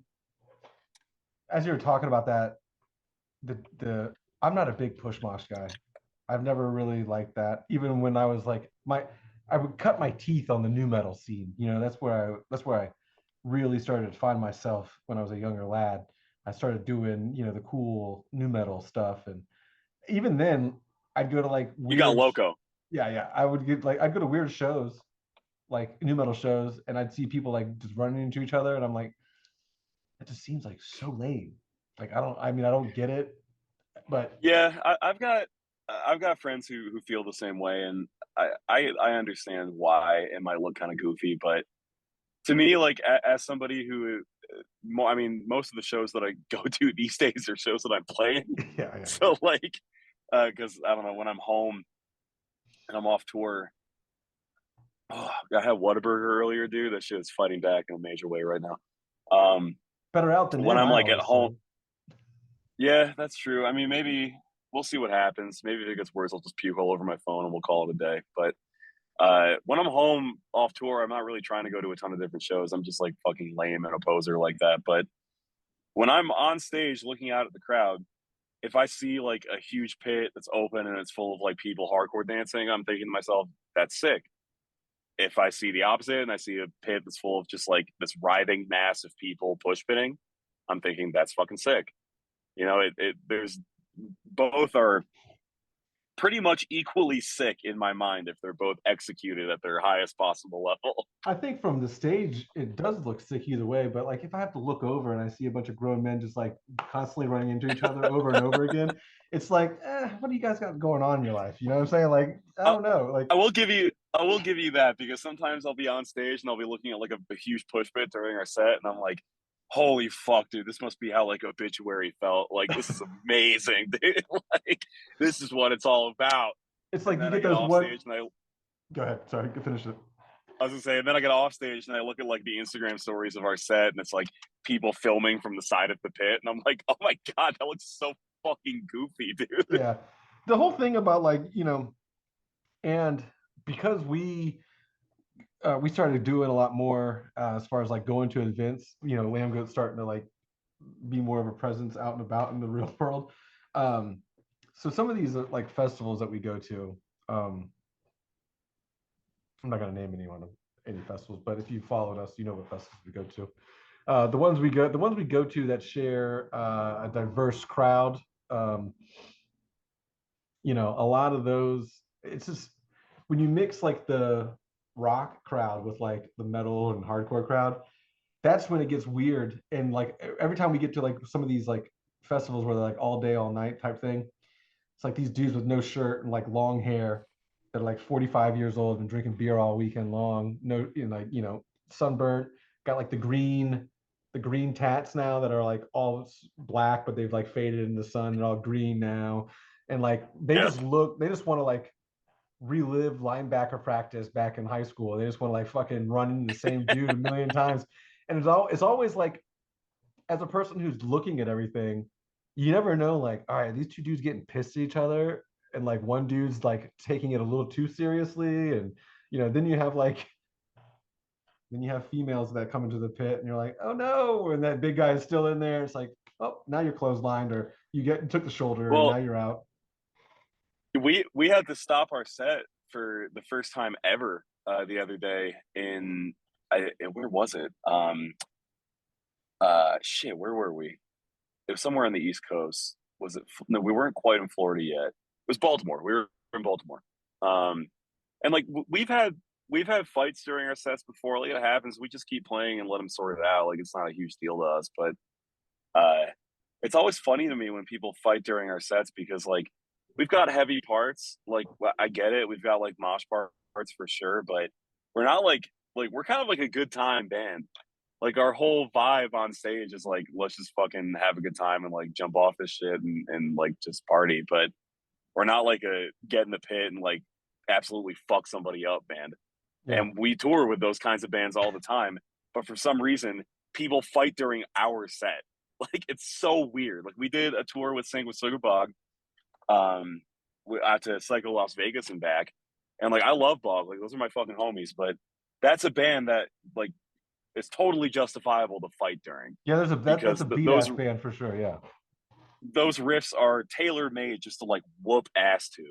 as you were talking about that, the I'm not a big push mosh guy. I've never really liked that. Even when I was like I would cut my teeth on the new metal scene. You know, that's where I really started to find myself when I was a younger lad. I started doing, you know, the cool new metal stuff, and even then I'd go to like You got weird Loco. yeah, I would get like I'd go to weird shows, like new metal shows, and I'd see people like just running into each other, and I'm like, it just seems like so lame. Like I mean I don't get it, but Yeah, I've got friends who feel the same way, and I understand why it might look kind of goofy, but to me, like as somebody who, I mean, most of the shows that I go to these days are shows that I'm playing. yeah. So like, because I don't know, when I'm home and I'm off tour, oh, I had Whataburger earlier, dude. That shit is fighting back in a major way right now. Better out than When in, I'm I like at always say. home, yeah, that's true. I mean, maybe we'll see what happens. Maybe if it gets worse, I'll just puke all over my phone and we'll call it a day. But when I'm home off tour, I'm not really trying to go to a ton of different shows. I'm just like fucking lame and a poser like that. But when I'm on stage looking out at the crowd, if I see like a huge pit that's open and it's full of like people hardcore dancing, I'm thinking to myself, that's sick. If I see the opposite and I see a pit that's full of just like this writhing mass of people push pitting, I'm thinking that's fucking sick. You know, there's both are pretty much equally sick in my mind if they're both executed at their highest possible level. I think from the stage it does look sick either way, but like if I have to look over and I see a bunch of grown men just like constantly running into each other over and over again, it's like, what do you guys got going on in your life? You know what I'm saying? Like, I I, don't know. Like, I will give you that because sometimes I'll be on stage and I'll be looking at like a huge push pit during our set and I'm like, holy fuck, dude, this must be how like Obituary felt. Like this is amazing, dude. Like this is what it's all about. it's And like you then I get get those off one. stage and I Go ahead. Sorry, finish it. I was gonna say, and then I get off stage and I look at like the Instagram stories of our set, and it's like people filming from the side of the pit, and I'm like, oh my god, that looks so fucking goofy, dude. Yeah, the whole thing about like, you know, and because we started doing a lot more as far as like going to events, you know, Lambgoat starting to like be more of a presence out and about in the real world. Um, so some of these like festivals that we go to, I'm not going to name any festivals, but if you followed us, you know what festivals we go to. The ones we go to that share a diverse crowd. Um, you know, a lot of those, it's just when you mix like the rock crowd with like the metal and hardcore crowd, that's when it gets weird. And like every time we get to like some of these like festivals where they're like all day, all night type thing, it's like these dudes with no shirt and like long hair that are like 45 years old and drinking beer all weekend long. No, you know, like, you know, sunburnt, got like the green tats now that are like all black, but they've like faded in the sun. They're all green now. And like Yeah, they just want to like relive linebacker practice back in high school. They just want to like fucking run into the same dude a million times. And it's always like, as a person who's looking at everything, you never know, like, all right, these two dudes getting pissed at each other, and like one dude's like taking it a little too seriously, and you know, then you have females that come into the pit, and you're like, oh no, and that big guy is still in there. It's like, oh, now you're clotheslined, or took the shoulder, and now well, you're out. we had to stop our set for the first time ever the other day in where was it? Shit, where were we? It was somewhere on the East Coast. Was it? No, we weren't quite in Florida yet. It was Baltimore. We were in Baltimore. Um, and like we've had fights during our sets before. Like it happens. We just keep playing and let them sort it out. Like it's not a huge deal to us. But uh, it's always funny to me when people fight during our sets because like we've got heavy parts. Like I get it, we've got like mosh parts for sure, but we're not like we're kind of like a good time band. Like our whole vibe on stage is like let's just fucking have a good time and like jump off this shit and like just party. But we're not like a get in the pit and like absolutely fuck somebody up band. Yeah. And we tour with those kinds of bands all the time. But for some reason, people fight during our set. Like it's so weird. Like we did a tour with Sink with Sugarbog, out to Psycho Las Vegas and back. And like I love Bog, like those are my fucking homies. But that's a band that like is totally justifiable to fight during. Yeah, that's a beat those ass band for sure. Yeah. those riffs are tailor made just to like whoop ass to.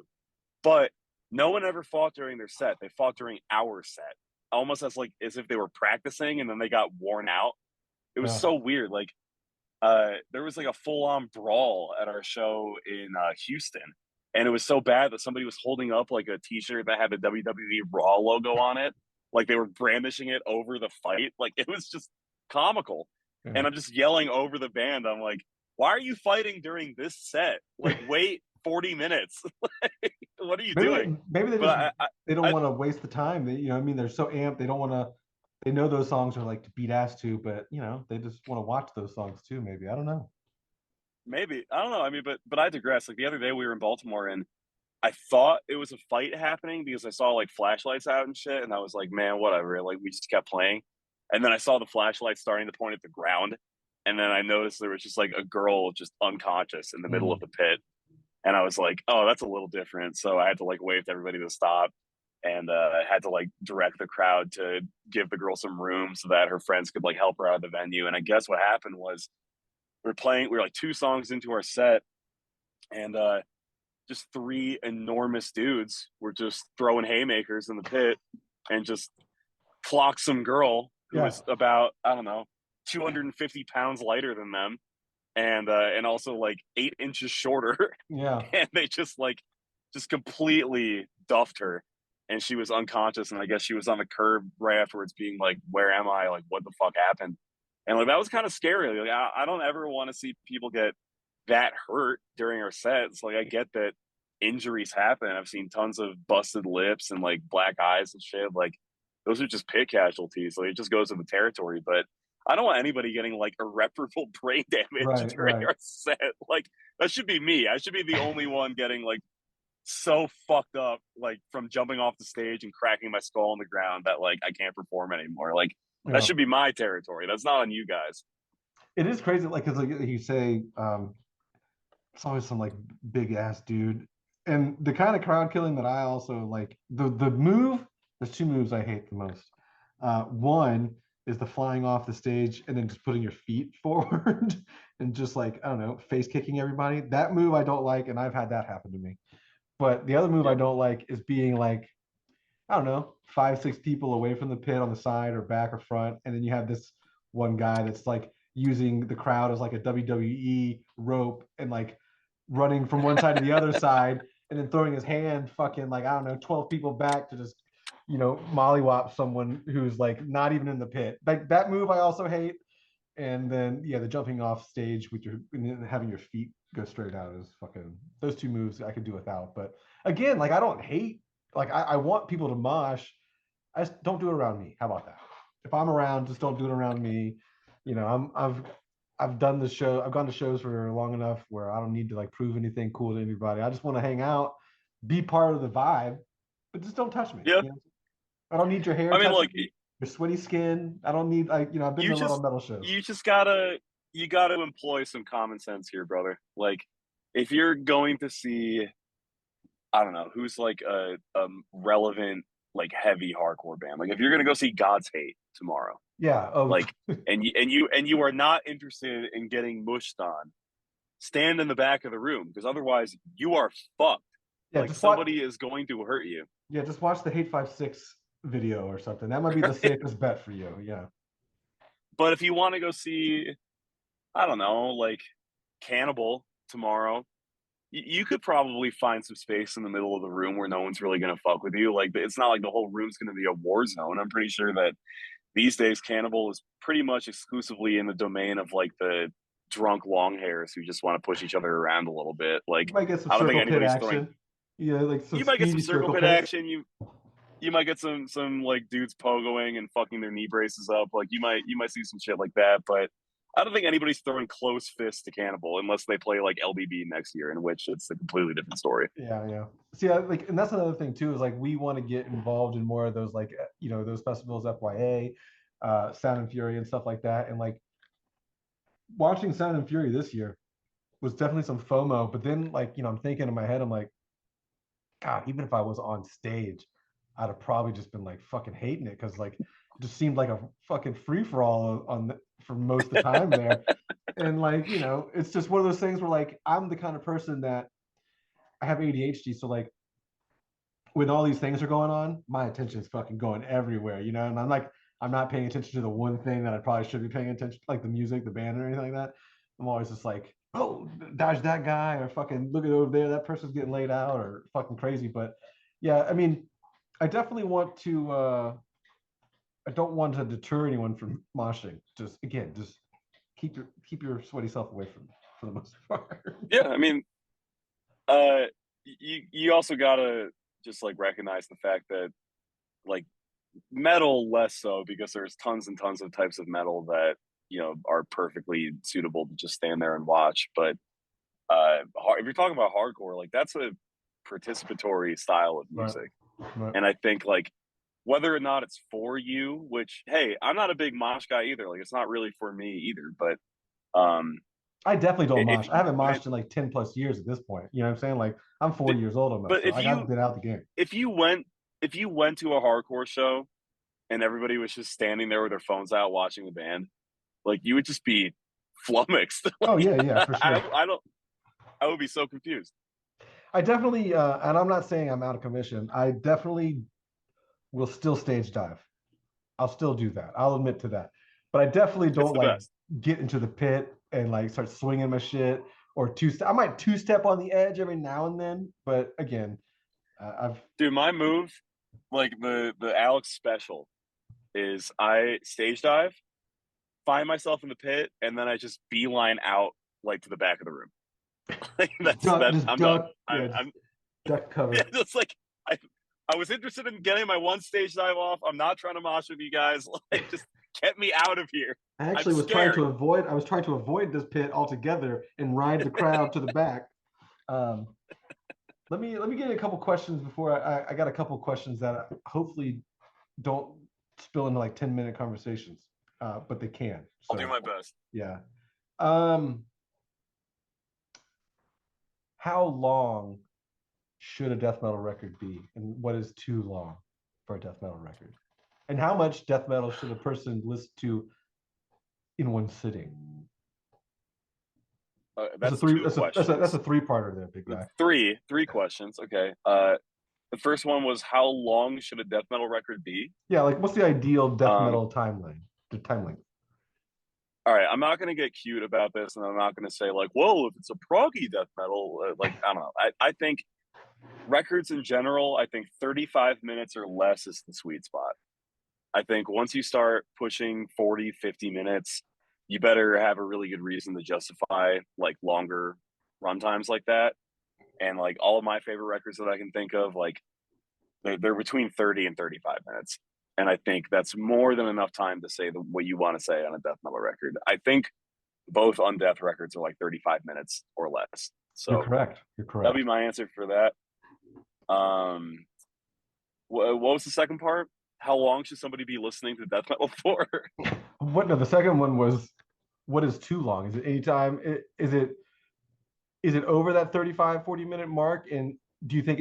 But no one ever fought during their set. They fought during our set, almost as if they were practicing and then they got worn out. It was so weird. Like there was like a full on brawl at our show in Houston, and it was so bad that somebody was holding up like a T-shirt that had the WWE Raw logo on it, like they were brandishing it over the fight. Like it was just comical. Yeah. And I'm just yelling over the band. I'm like, "Why are you fighting during this set? Like, wait 40 minutes. What are you doing?" Maybe they don't want to waste the time. They, you know, I mean, they're so amped. They don't want to. They know those songs are like to beat ass to, but you know, they just want to watch those songs too. Maybe I don't know. Maybe I don't know. I mean, but I digress. Like the other day, we were in Baltimore, and I thought it was a fight happening because I saw like flashlights out and shit, and I was like, man, whatever. Like we just kept playing, and then I saw the flashlights starting to point at the ground, and then I noticed there was just like a girl just unconscious in the middle of the pit, and I was like, oh, that's a little different. So I had to like wave to everybody to stop, and I had to like direct the crowd to give the girl some room so that her friends could like help her out of the venue. And I guess what happened was we were like 2 songs into our set, and just 3 enormous dudes were just throwing haymakers in the pit and just clocked some girl who was about, I don't know, 250 pounds lighter than them, and also like 8 inches shorter. Yeah. And they just completely duffed her, and she was unconscious. And I guess she was on the curb right afterwards being like, where am I? Like, what the fuck happened? And like that was kind of scary. Like I don't ever want to see people get that hurt during our sets. Like I get that injuries happen. I've seen tons of busted lips and like black eyes and shit. Like those are just pit casualties. Like it just goes to the territory. But I don't want anybody getting like irreparable brain damage during our set. Like that should be me. I should be the only one getting like so fucked up, like from jumping off the stage and cracking my skull on the ground that like I can't perform anymore. Like that should be my territory. That's not on you guys. It is crazy, like, because like you say, it's always some like big ass dude, and the kind of crowd killing that I also like. The move, there's 2 moves I hate the most. One is the flying off the stage and then just putting your feet forward and just like, I don't know, face kicking everybody. That move I don't like, and I've had that happen to me. But the other move I don't like is being like, I don't know, 5, 6 people away from the pit on the side or back or front, and then you have this one guy that's like using the crowd as like a WWE rope and like running from one side to the other side, and then throwing his hand fucking like, I don't know, 12 people back to just, you know, mollywop someone who's like not even in the pit. Like that move I also hate. And then the jumping off stage with your and having your feet go straight out is fucking, those 2 moves I could do without. But again, like I don't hate, like I want people to mosh. I just don't do it around me. How about that? If I'm around, just don't do it around me. You know, I've done the show. I've gone to shows for long enough where I don't need to like prove anything cool to anybody. I just want to hang out, be part of the vibe, but just don't touch me. Yeah. You know? I don't need your hair. I mean, like your sweaty skin. I don't need, like, you know, I've been to a lot of metal shows. You gotta employ some common sense here, brother. Like if you're going to see, I don't know, who's like a relevant like heavy hardcore band. Like if you're gonna go see God's Hate tomorrow, like and you are not interested in getting mushed on, stand in the back of the room, because otherwise you are fucked. Yeah, like somebody is going to hurt you. Yeah, just watch the Hate 5-6 video or something. That might be the safest bet for you. Yeah. But if you want to go see, I don't know, like Cannibal tomorrow, you could probably find some space in the middle of the room where no one's really going to fuck with you. Like it's not like the whole room's going to be a war zone. I'm pretty sure that these days Cannibal is pretty much exclusively in the domain of like the drunk long hairs who just want to push each other around a little bit. Like, You might get some I don't think circle pit anybody's throwing. action. Yeah, like some You might get some speedy circle circle pit pits. action. You might get some like dudes pogoing and fucking their knee braces up. Like you might see some shit like that, but I don't think anybody's throwing close fists to Cannibal unless they play like LBB next year, in which it's a completely different story. Yeah, yeah. See, like, and that's another thing too, is like we want to get involved in more of those, like, those festivals, FYA, Sound and Fury and stuff like that. And like watching Sound and Fury this year was definitely some FOMO. But then, like, I'm thinking in my head, I'm like, God, even if I was on stage, I'd have probably just been like fucking hating it, because like it just seemed like a fucking free for all for most of the time there. And like, it's just one of those things where like I'm the kind of person that I have ADHD, so like when all these things are going on, my attention is fucking going everywhere, and I'm not paying attention to the one thing that I probably should be paying attention, like the music, the band, or anything like that. I'm always just like, oh, dodge that guy, or fucking look at over there, that person's getting laid out, or fucking crazy. But yeah, I mean, I definitely want to. I don't want to deter anyone from moshing. Just keep your sweaty self away from for the most part. Yeah, I mean, you also gotta just like recognize the fact that like metal less so, because there's tons and tons of types of metal that are perfectly suitable to just stand there and watch. But if you're talking about hardcore, like that's a participatory style of music. Right. And I think like whether or not it's for you, which hey, I'm not a big mosh guy either. Like it's not really for me either. But I definitely don't mosh. I haven't went, moshed in like 10 plus years at this point. You know what I'm saying? Like I'm 40 years old almost. But So I've been out the game. If you went to a hardcore show and everybody was just standing there with their phones out watching the band, like you would just be flummoxed. Like, oh yeah, for sure. I would be so confused. I definitely, and I'm not saying I'm out of commission. I definitely will still stage dive. I'll still do that. I'll admit to that. But I definitely don't like get into the pit and like start swinging my shit or I might two-step on the edge every now and then. But again, dude, my move, like the Alex special, is I stage dive, find myself in the pit, and then I just beeline out like to the back of the room. I'm done. I'm duck cover. Yeah, it's like I was interested in getting my one stage dive off. I'm not trying to mosh with you guys. Like, just get me out of here. I actually was trying to avoid this pit altogether and ride the crowd to the back. Let me get a couple questions before I got a couple questions that hopefully don't spill into like 10-minute conversations, but they can. So, I'll do my best. Yeah. How long should a death metal record be, and what is too long for a death metal record? And how much death metal should a person listen to in one sitting? That's a three-parter there, big guy. Three questions. Okay. The first one was, how long should a death metal record be? Yeah, like what's the ideal death metal timeline? The timeline. All right, I'm not going to get cute about this, and I'm not going to say like, well, if it's a proggy death metal, like I don't know. I think records in general, I think 35 minutes or less is the sweet spot. I think once you start pushing 40, 50 minutes, you better have a really good reason to justify like longer run times like that. And like all of my favorite records that I can think of, like they're between 30 and 35 minutes. And I think that's more than enough time to say what you want to say on a death metal record. I think both Undeath records are like 35 minutes or less. So you're correct. That'll be my answer for that. What was the second part? How long should somebody be listening to death metal for? No, the second one was, what is too long? Is it anytime? Is it over that 35, 40-minute mark? And do you think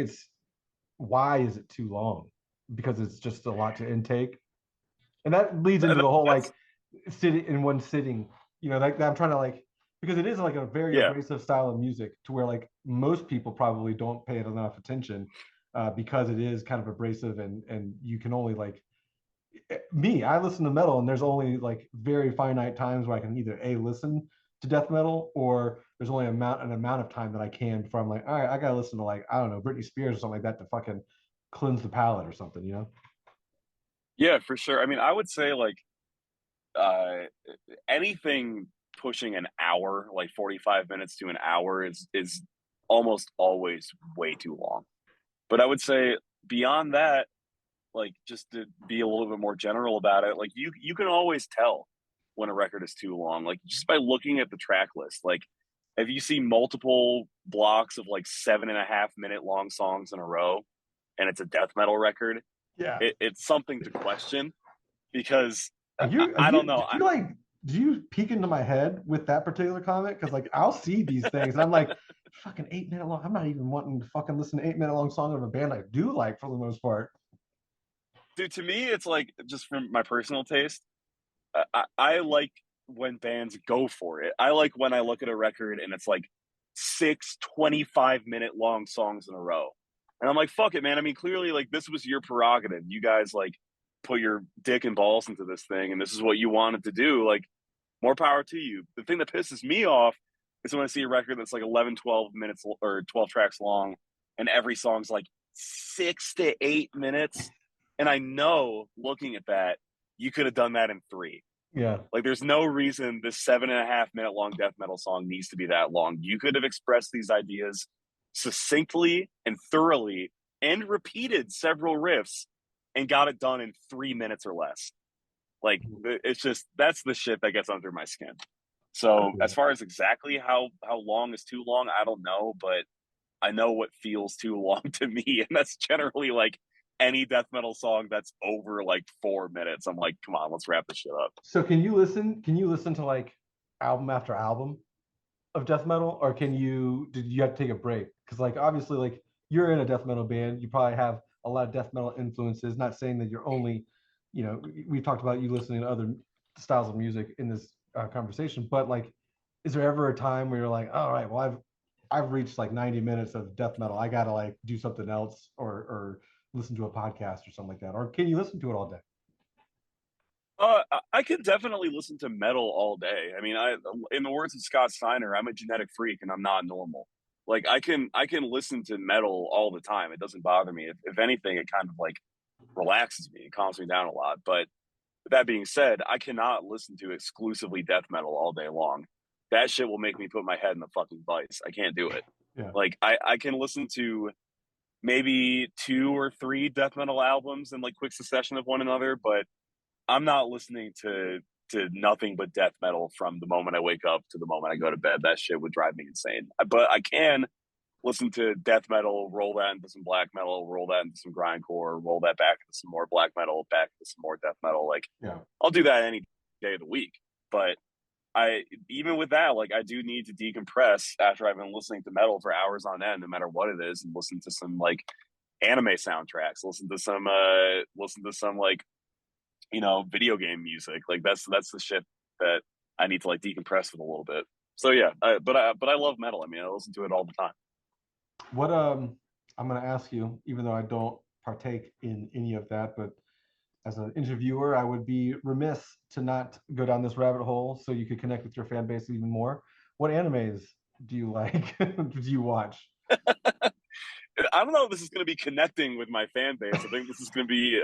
why is it too long? Because it's just a lot to intake, and that leads into the whole like sitting in one sitting. Like I'm trying to like, because it is like a very abrasive style of music to where like most people probably don't pay it enough attention because it is kind of abrasive, and you can only like I listen to metal, and there's only like very finite times where I can either listen to death metal, or there's only an amount of time that I can before I'm like, all right, I gotta listen to like, I don't know, Britney Spears or something like that to fucking cleanse the palate or something, Yeah, for sure. I mean, I would say like anything pushing an hour, like 45 minutes to an hour is almost always way too long. But I would say beyond that, like just to be a little bit more general about it, like you can always tell when a record is too long, like just by looking at the track list. Like if you see multiple blocks of like 7.5 minute long songs in a row and it's a death metal record, Yeah. it's something to question because Are I you don't know. do you peek into my head with that particular comment? Because like I'll see these things and I'm like, fucking 8 minute long. I'm not even wanting to fucking listen to 8 minute long song of a band I do like for the most part. Dude, to me, it's like just from my personal taste. I like when bands go for it. I like when I look at a record and it's like 6 25-minute long songs in a row. And I'm like, fuck it, man. I mean, clearly, like, this was your prerogative. You guys, like, put your dick and balls into this thing, and this is what you wanted to do. Like, more power to you. The thing that pisses me off is when I see a record that's like 11, 12 minutes or 12 tracks long, and every song's like 6 to 8 minutes. And I know looking at that, you could have done that in 3. Yeah. Like, there's no reason this 7.5 minute long death metal song needs to be that long. You could have expressed these ideas succinctly and thoroughly and repeated several riffs and got it done in 3 minutes or less. Like, it's just, that's the shit that gets under my skin. So as far as exactly how long is too long, I don't know, but I know what feels too long to me. And that's generally like any death metal song that's over like 4 minutes. I'm like, come on, let's wrap this shit up. So can you listen to like album after album of death metal, or did you have to take a break? Because like obviously like you're in a death metal band, you probably have a lot of death metal influences. Not saying that you're only, we talked about you listening to other styles of music in this conversation, but like, is there ever a time where you're like, all right, well I've reached like 90 minutes of death metal, I gotta like do something else, or listen to a podcast or something like that, or can you listen to it all day? I can definitely listen to metal all day. I mean, in the words of Scott Steiner, I'm a genetic freak and I'm not normal. Like I can listen to metal all the time. It doesn't bother me. If anything, it kind of like relaxes me. It calms me down a lot. But with that being said, I cannot listen to exclusively death metal all day long. That shit will make me put my head in the fucking vice. I can't do it. Yeah. Like I can listen to maybe 2 or 3 death metal albums in like quick succession of one another, but I'm not listening to nothing but death metal from the moment I wake up to the moment I go to bed. That shit would drive me insane. But I can listen to death metal, roll that into some black metal, roll that into some grindcore, roll that back into some more black metal, back into some more death metal. Like, Yeah. I'll do that any day of the week. But even with that, like, I do need to decompress after I've been listening to metal for hours on end, no matter what it is, and listen to some like anime soundtracks, listen to some like, video game music. Like that's the shit that I need to like decompress with a little bit. So yeah, but I love metal. I mean, I listen to it all the time. What I'm gonna ask you, even though I don't partake in any of that, but as an interviewer, I would be remiss to not go down this rabbit hole so you could connect with your fan base even more. What animes do you like? Do you watch? I don't know if this is going to be connecting with my fan base. I think this is going to be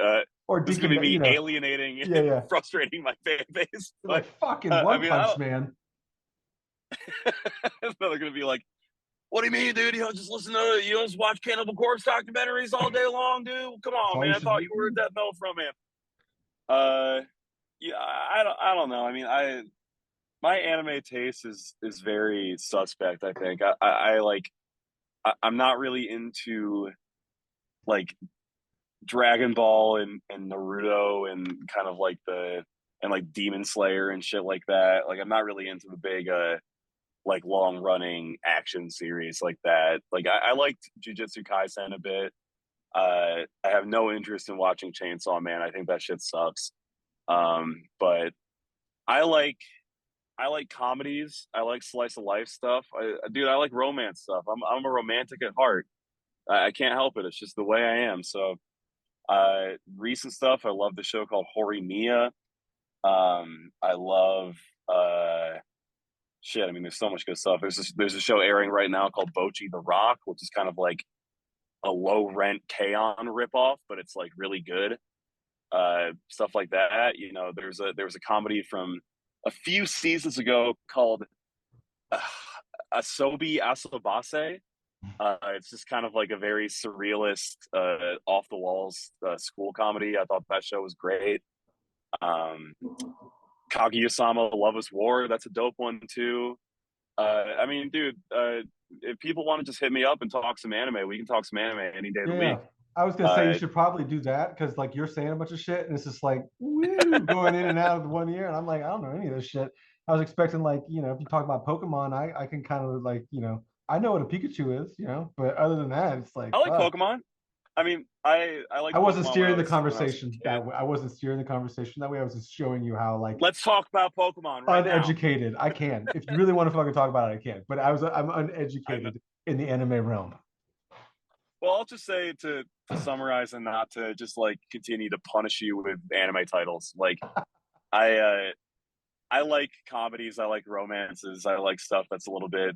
me alienating and frustrating my fan base. But, like fucking One Punch Man. They're going to be like, "What do you mean, dude? You don't just watch Cannibal Corpse documentaries all day long, dude? Come on, man! I thought you were a death metal front man." Yeah, I don't know. I mean, my anime taste is very suspect. I think I like. I'm not really into like Dragon Ball and Naruto and kind of like like Demon Slayer and shit like that. Like I'm not really into the big like long running action series like that. Like I liked Jujutsu Kaisen a bit. I have no interest in watching Chainsaw Man. I think that shit sucks. But I like comedies. I like slice of life stuff. I like romance stuff. I'm a romantic at heart. I can't help it. It's just the way I am. So, recent stuff. I love the show called Horimiya. I love shit. I mean, there's so much good stuff. There's a show airing right now called Bocchi the Rock, which is kind of like a low rent K-On ripoff, but it's like really good. Stuff like that. There was a comedy from a few seasons ago called uh, Asobi Asobase. It's just kind of like a very surrealist, off the walls school comedy. I thought that show was great. Um, Kaguya-sama Love is War. That's a dope one too. I mean, dude, if people want to just hit me up and talk some anime, we can talk some anime any day of the Yeah, week. I was gonna say you Uh, should probably do that because like you're saying a bunch of shit and it's just like woo going in and out of the 1 year, and I'm like I don't know any of this shit. I was expecting like if you talk about Pokemon, I can kind of like I know what a Pikachu is, but other than that, it's like I like fuck. Pokemon. I mean, I I liked wasn't Pokemon steering the when I was conversation a kid. that way. I wasn't steering the conversation that way. I was just showing you how like Let's talk about Pokemon right now. uneducated I can. If you really want to fucking talk about it, I can. But I'm I know. uneducated in the anime realm. Well, I'll just say to summarize and not to just like continue to punish you with anime titles. Like I I like comedies, I like romances, I like stuff that's a little bit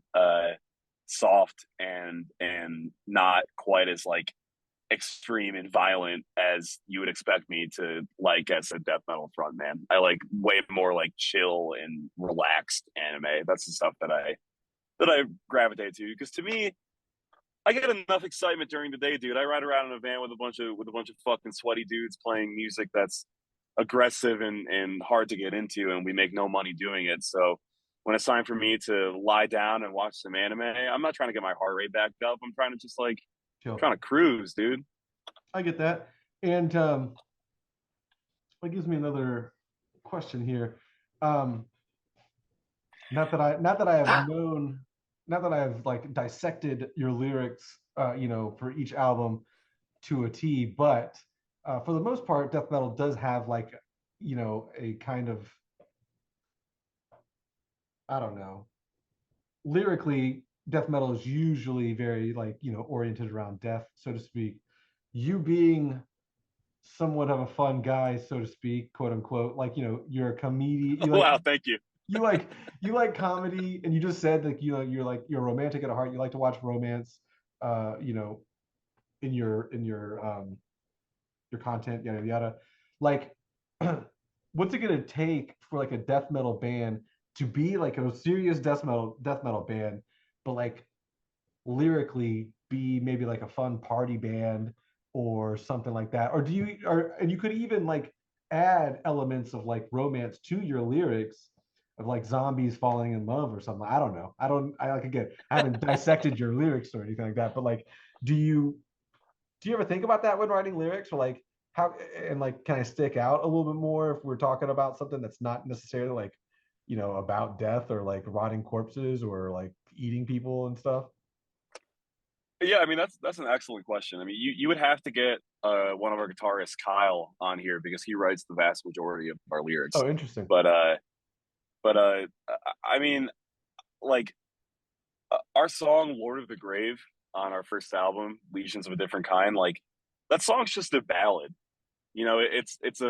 soft and not quite as like extreme and violent as you would expect me to like as a death metal frontman. I like way more like chill and relaxed anime. That's the stuff that I gravitate to because to me, I get enough excitement during the day, dude. I ride around in a van with a bunch of fucking sweaty dudes playing music that's aggressive and hard to get into, and we make no money doing it. So when it's time for me to lie down and watch some anime, I'm not trying to get my heart rate back up. I'm trying to just like Chill. trying to cruise, dude. I get that. And that gives me another question here. Um, not that I have known, not that I have like dissected your lyrics, for each album to a T, but for the most part, death metal does have like, a kind of, I don't know, lyrically, death metal is usually very like, oriented around death, so to speak. You being somewhat of a fun guy, so to speak, quote unquote, like, you're a comedian, Wow, thank you. you like you like comedy, and you just said like you're romantic at heart, you like to watch romance, you know in your content, yada yada. Like, what's it gonna take for like a death metal band to be like a serious death metal band, but like lyrically be maybe like a fun party band or something like that? Or do you or and you could even like add elements of like romance to your lyrics of like zombies falling in love or something. I don't know. I like, again, I haven't dissected your lyrics or anything like that, but like do you do you ever think about that when writing lyrics, or like how, and like can I stick out a little bit more if we're talking about something that's not necessarily like about death or like rotting corpses or like eating people and stuff? Yeah, I mean that's an excellent question. I mean, you would have to get one of our guitarists, Kyle, on here because he writes the vast majority of our lyrics. Oh, interesting. But I mean, like our song "Lord of the Grave" on our first album, "Legions of a Different Kind," like that song's just a ballad. It's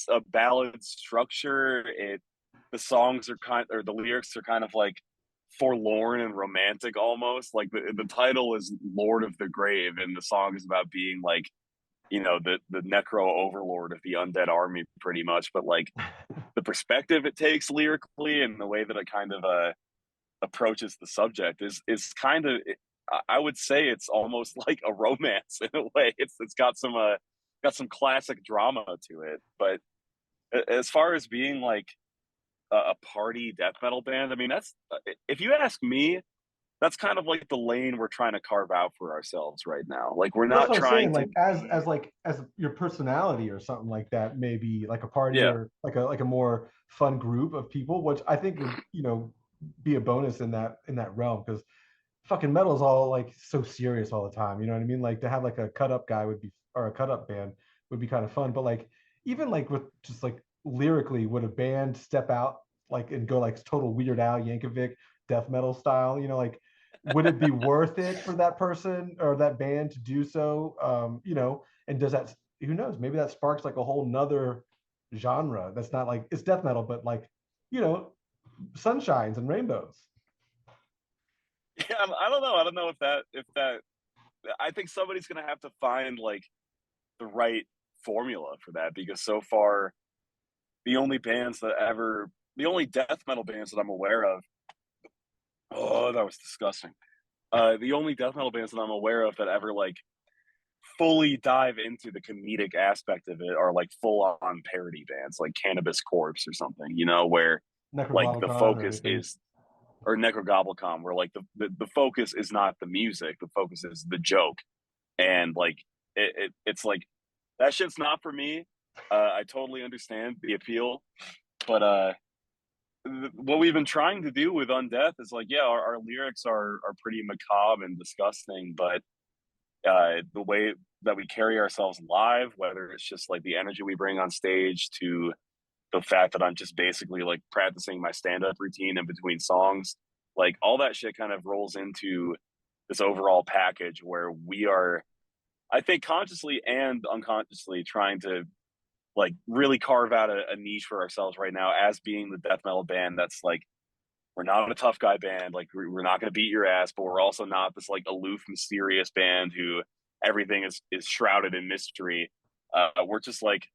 a ballad structure. The songs are or the lyrics are kind of like forlorn and romantic almost. Like the title is Lord of the Grave, and the song is about being like the necro overlord of the undead army pretty much. But like the perspective it takes lyrically and the way that it kind of approaches the subject is kind of, I would say it's almost like a romance in a way. It's got some classic drama to it. But as far as being like a party death metal band, I mean that's, if you ask me, that's kind of like the lane we're trying to carve out for ourselves right now. Like we're Well, that's not what I'm trying saying. to Like as be. as like as your personality or something like that, maybe like a party Yeah. or like a more fun group of people, which I think would be a bonus in that realm, because fucking metal is all like so serious all the time. You know what I mean? Like to have like a cut up guy would be, or a cut up band would be kind of fun. But like even like with just like lyrically, would a band step out like and go like total Weird Al Yankovic death metal style? Like would it be worth it for that person or that band to do so? And does that, who knows? Maybe that sparks like a whole nother genre that's not like it's death metal, but like you know, sunshines and rainbows. Yeah, I don't know. I don't know if that. I think somebody's gonna have to find like the right formula for that because so far the only bands that ever the only death metal bands that I'm aware of. Oh, that was disgusting. The only death metal bands that I'm aware of that ever like fully dive into the comedic aspect of it are like full on parody bands like Cannabis Corpse or something, you know, where like the Necroglobicon or focus anything. is, or Necrogoblicon, where like the focus is not the music, the focus is the joke. And like it's like that shit's not for me. I totally understand the appeal, but what we've been trying to do with Undeath is like, yeah, our lyrics are pretty macabre and disgusting, but the way that we carry ourselves live, whether it's just like the energy we bring on stage to the fact that I'm just basically like practicing my stand-up routine in between songs, like all that shit kind of rolls into this overall package where we are, I think, consciously and unconsciously trying to like really carve out a niche for ourselves right now as being the death metal band that's like, we're not a tough guy band, like we're not going to beat your ass, but we're also not this like aloof mysterious band who everything is shrouded in mystery. We're just like,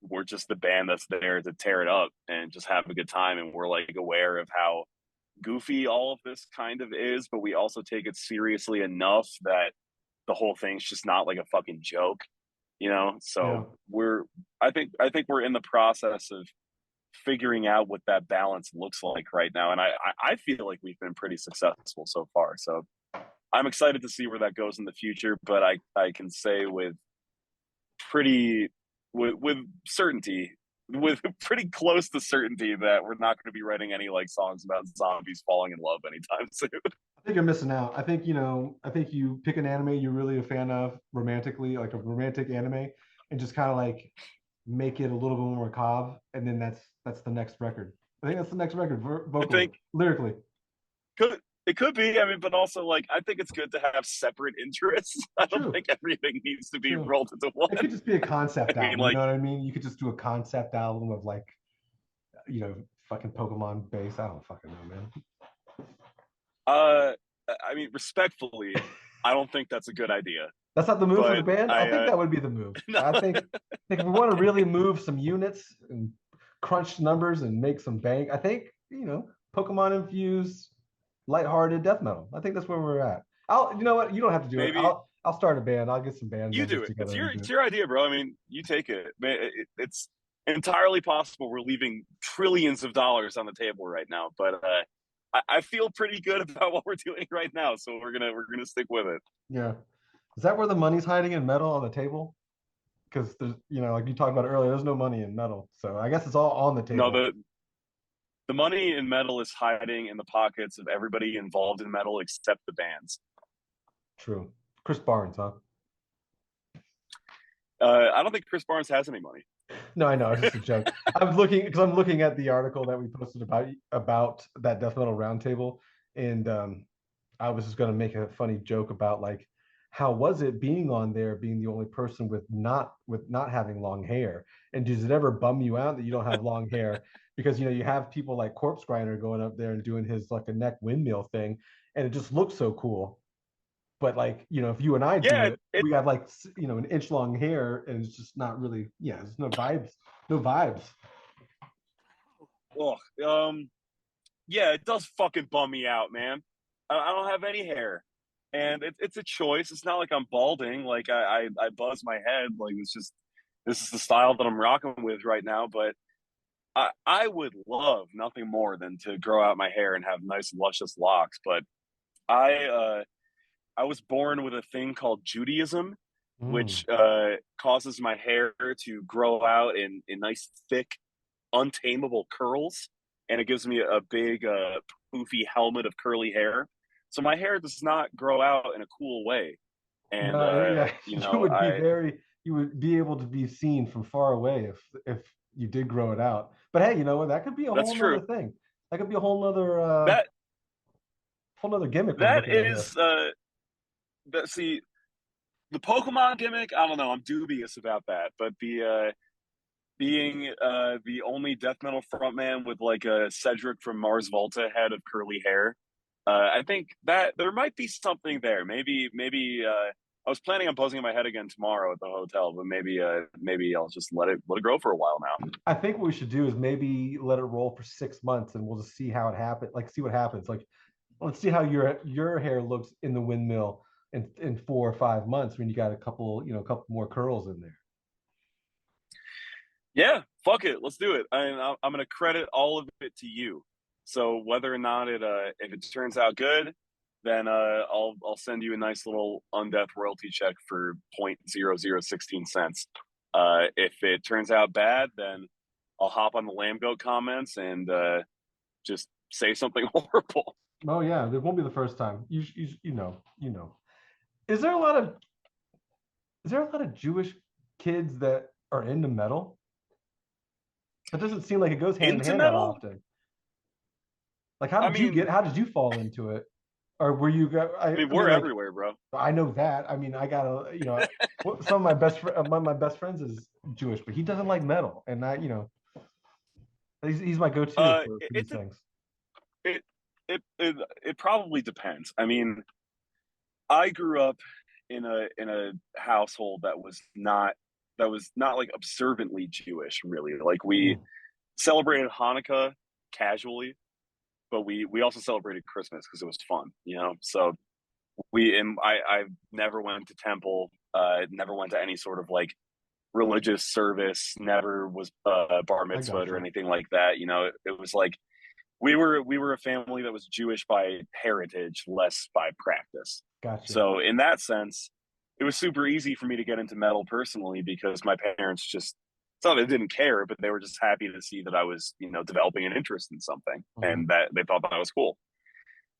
we're just the band that's there to tear it up and just have a good time, and we're like aware of how goofy all of this kind of is, but we also take it seriously enough that the whole thing's just not like a fucking joke, you know. Yeah. So I think we're in the process of figuring out what that balance looks like right now, and I feel like we've been pretty successful so far. So I'm excited to see where that goes in the future, but I can say pretty with certainty, with pretty close to certainty, that we're not going to be writing any like songs about zombies falling in love anytime soon. I think you're missing out. I think, you know, I think you pick an anime you're really a fan of romantically, like a romantic anime, and just kind of like make it a little bit more macabre, and then that's the next record. I think that's the next record I vocally, think lyrically. could it could be. I mean, but also like I think it's good to have separate interests. I don't True, think everything needs to be true. rolled into one. It could just be a I concept mean, album. You know like what I mean? You could just do a concept album of like, you know, fucking Pokemon base. I don't fucking know, man. uh, I mean, respectfully, I don't think that's a good idea. That's not the move for the But band. I I think that would be the move. no, I think if we want to really move some units and crunch numbers and make some bank, I think, you know, Pokemon infused, lighthearted death metal. I think that's where we're at. You know what? You don't have to do it. maybe I'll start a band. I'll get some band you members do it. together and do It's it. your idea, bro. I mean, you take it. It's entirely possible we're leaving trillions of dollars on the table right now, but I feel pretty good about what we're doing right now, so we're gonna stick with it. Yeah. Is that where the money's hiding in metal on the table? Because there's, you know, like you talked about earlier, there's no money in metal. So I guess it's all on the No, table. the money in metal is hiding in the pockets of everybody involved in metal except the bands. True. Chris Barnes, huh? I don't think Chris Barnes has any money. No, I know, it's just a joke. I'm looking at the article that we posted about that death metal roundtable, and I was just gonna make a funny joke about like how was it being on there, being the only person with not having long hair, and does it ever bum you out that you don't have long hair? Because you know you have people like Corpse Grinder going up there and doing his like a neck windmill thing, and it just looks so cool. But like, you know, if you and I do Yeah, it, we have like, you know, an inch long hair, and it's just not really, yeah, there's no vibes, no vibes. oh, yeah, it does fucking bum me out, man. I don't have any hair, and it's a choice. It's not like I'm balding. Like I buzz my head. Like it's just this is the style that I'm rocking with right now. But I would love nothing more than to grow out my hair and have nice luscious locks. But I I was born with a thing called Judaism, Mm. which causes my hair to grow out in nice, thick, untamable curls, and it gives me a big, poofy helmet of curly hair. So my hair does not grow out in a cool way, and No, yeah, you know, you would be able to be seen from far away if you did grow it out. But hey, you know what? That could be a that's whole nother true. thing. That could be a That whole nother gimmick we're that looking at here. is that see the Pokemon gimmick. I don't know. I'm dubious about that, but the being the only death metal frontman with like a Cedric from Mars Volta head of curly hair. I think that there might be something there. Maybe I was planning on buzzing in my head again tomorrow at the hotel, but maybe I'll just let it grow for a while now. I think what we should do is maybe let it roll for 6 months, and we'll just see how it happens. Like, see what happens. Like, let's see how your hair looks in the windmill in 4 or 5 months when you got a couple more curls in there. Yeah, fuck it, let's do it. I'm gonna credit all of it to you. So whether or not if it turns out good, then I'll send you a nice little Undeath royalty check for 0.0016 cents. If it turns out bad, then I'll hop on the Lambgoat comments and just say something horrible. Oh yeah, it won't be the first time. You know. Is there a lot of Jewish kids that are into metal? It doesn't seem like it goes hand in Into hand that metal? often. Like, I mean, how did you fall into it? Or were you, we're everywhere, bro. I know that. I mean, I got some of my one of my best friends is Jewish, but he doesn't like metal. And he's my go-to for these things. It, it probably depends. I mean, I grew up in a household that was not like observantly Jewish, really. Like, we celebrated Hanukkah casually, but we also celebrated Christmas because it was fun, you know. So I never went to temple, never went to any sort of like religious service, never was bar mitzvah or anything like that. You know, it was like we were a family that was Jewish by heritage, less by practice. Gotcha. So in that sense, it was super easy for me to get into metal personally because my parents just, it's not that they didn't care, but they were just happy to see that I was, you know, developing an interest in something, and that they thought that was cool.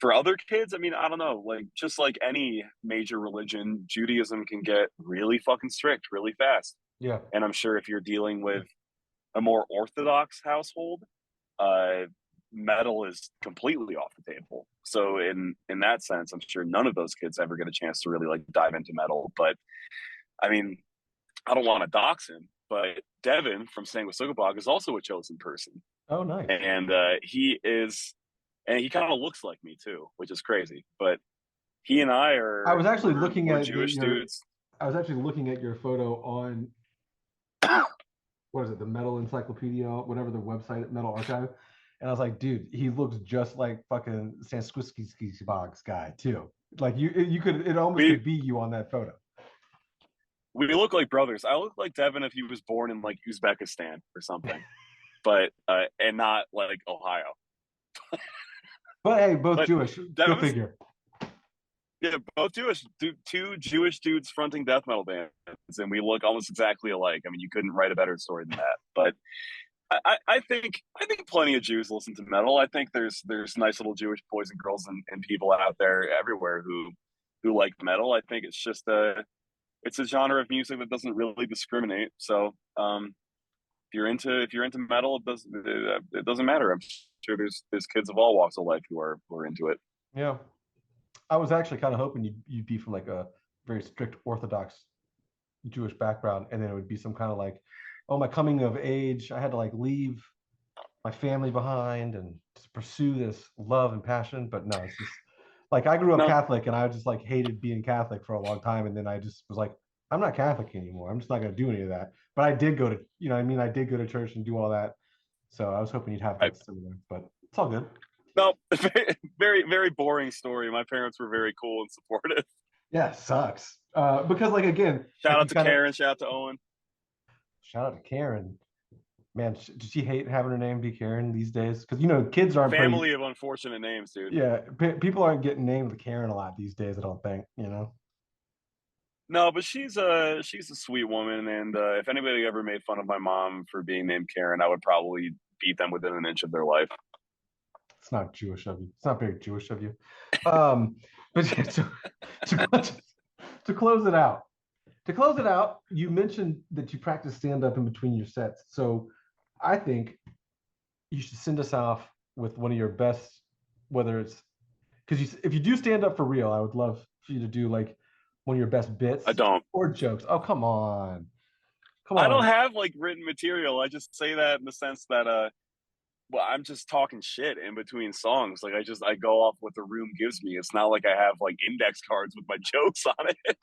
For other kids, I mean, I don't know, like, just like any major religion, Judaism can get really fucking strict really fast. Yeah. And I'm sure if you're dealing with a more orthodox household, metal is completely off the table. So in that sense, I'm sure none of those kids ever get a chance to really like dive into metal. But I mean, I don't want to dox him, but Devin from Staying with Sugabog is also a chosen person. Oh, nice. And he kind of looks like me too, which is crazy. But he and I are. I was actually looking at Jewish dudes. I was actually looking at your photo on what is it, the Metal Encyclopedia, whatever the website, Metal Archive. And I was like, dude, he looks just like fucking Sanskritski Bog's guy too. Like, you could, it almost could be you on that photo. We look like brothers. I look like Devin if he was born in like Uzbekistan or something, but and not like Ohio. But hey, both Jewish. Go figure. Yeah, both Jewish. Two Jewish dudes fronting death metal bands, and we look almost exactly alike. I mean, you couldn't write a better story than that. But I think plenty of Jews listen to metal. I think there's nice little Jewish boys and girls and people out there everywhere who like metal. I think it's just it's a genre of music that doesn't really discriminate. So if you're into metal, it doesn't matter. I'm sure there's kids of all walks of life who are into it. Yeah, I was actually kind of hoping you'd be from like a very strict Orthodox Jewish background, and then it would be some kind of like, oh, my coming of age, I had to like leave my family behind and just pursue this love and passion. But no, it's just like, I grew up Catholic, and I just like hated being Catholic for a long time, and then I just was like, I'm not Catholic anymore. I'm just not going to do any of that. But I did go to, you know what I mean? I did go to church and do all that. So I was hoping you'd have that similar, but it's all good. No, very, very boring story. My parents were very cool and supportive. Yeah, it sucks. Because like, again, shout out to Karen, shout out to Owen. Shout out to Karen. Man, does she hate having her name be Karen these days? Because, you know, kids aren't family of unfortunate names, dude. Yeah, people aren't getting named Karen a lot these days, I don't think, you know. No, but she's a sweet woman, and if anybody ever made fun of my mom for being named Karen, I would probably beat them within an inch of their life. It's not Jewish of you. It's not very Jewish of you. But to close it out, you mentioned that you practice stand-up in between your sets. So I think you should send us off with one of your best, whether it's, because if you do stand up for real, I would love for you to do like one of your best bits. I don't. Or jokes. Oh, come on. I don't have like written material. I just say that in the sense that well, I'm just talking shit in between songs. Like, I go off what the room gives me. It's not like I have like index cards with my jokes on it.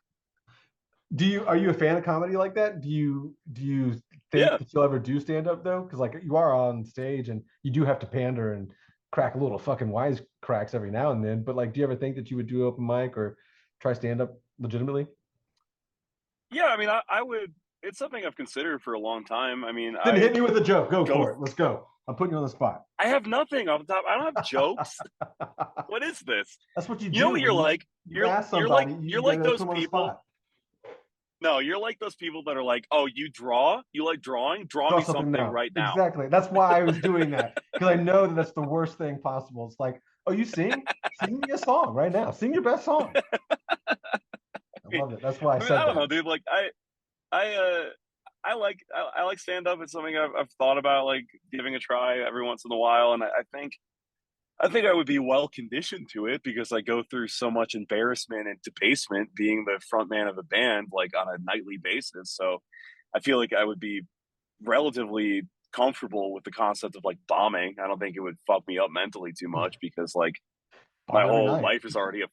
Are you a fan of comedy like that? Do you think Yeah. that you'll ever do stand up though? Because like you are on stage and you do have to pander and crack a little fucking wise cracks every now and then. But like, do you ever think that you would do open mic or try stand up legitimately? Yeah, I mean, I would. It's something I've considered for a long time. I mean, Then I hit me with a joke. Go go. for it. Let's go. I'm putting you on the spot. I have nothing off the top. I don't have jokes. What is this? That's what you You know do what when you're you like? you ask somebody. You You're like gotta put those them on the people. spot. No, you're like those people that are like, oh, you draw? You like drawing? Draw Draw me something something now. right now. Exactly. That's why I was doing that because I know that that's the worst thing possible. It's like, oh, you sing? Sing me a song right now. Sing your best song. I love it. That's why I I mean, I said don't that. know, dude. Like, I, I like stand up. It's something I've thought about like giving a try every once in a while, and I think I would be well conditioned to it because I go through so much embarrassment and debasement being the front man of a band like on a nightly basis. So I feel like I would be relatively comfortable with the concept of like bombing. I don't think it would fuck me up mentally too much because like my Bomb every whole night. life is already a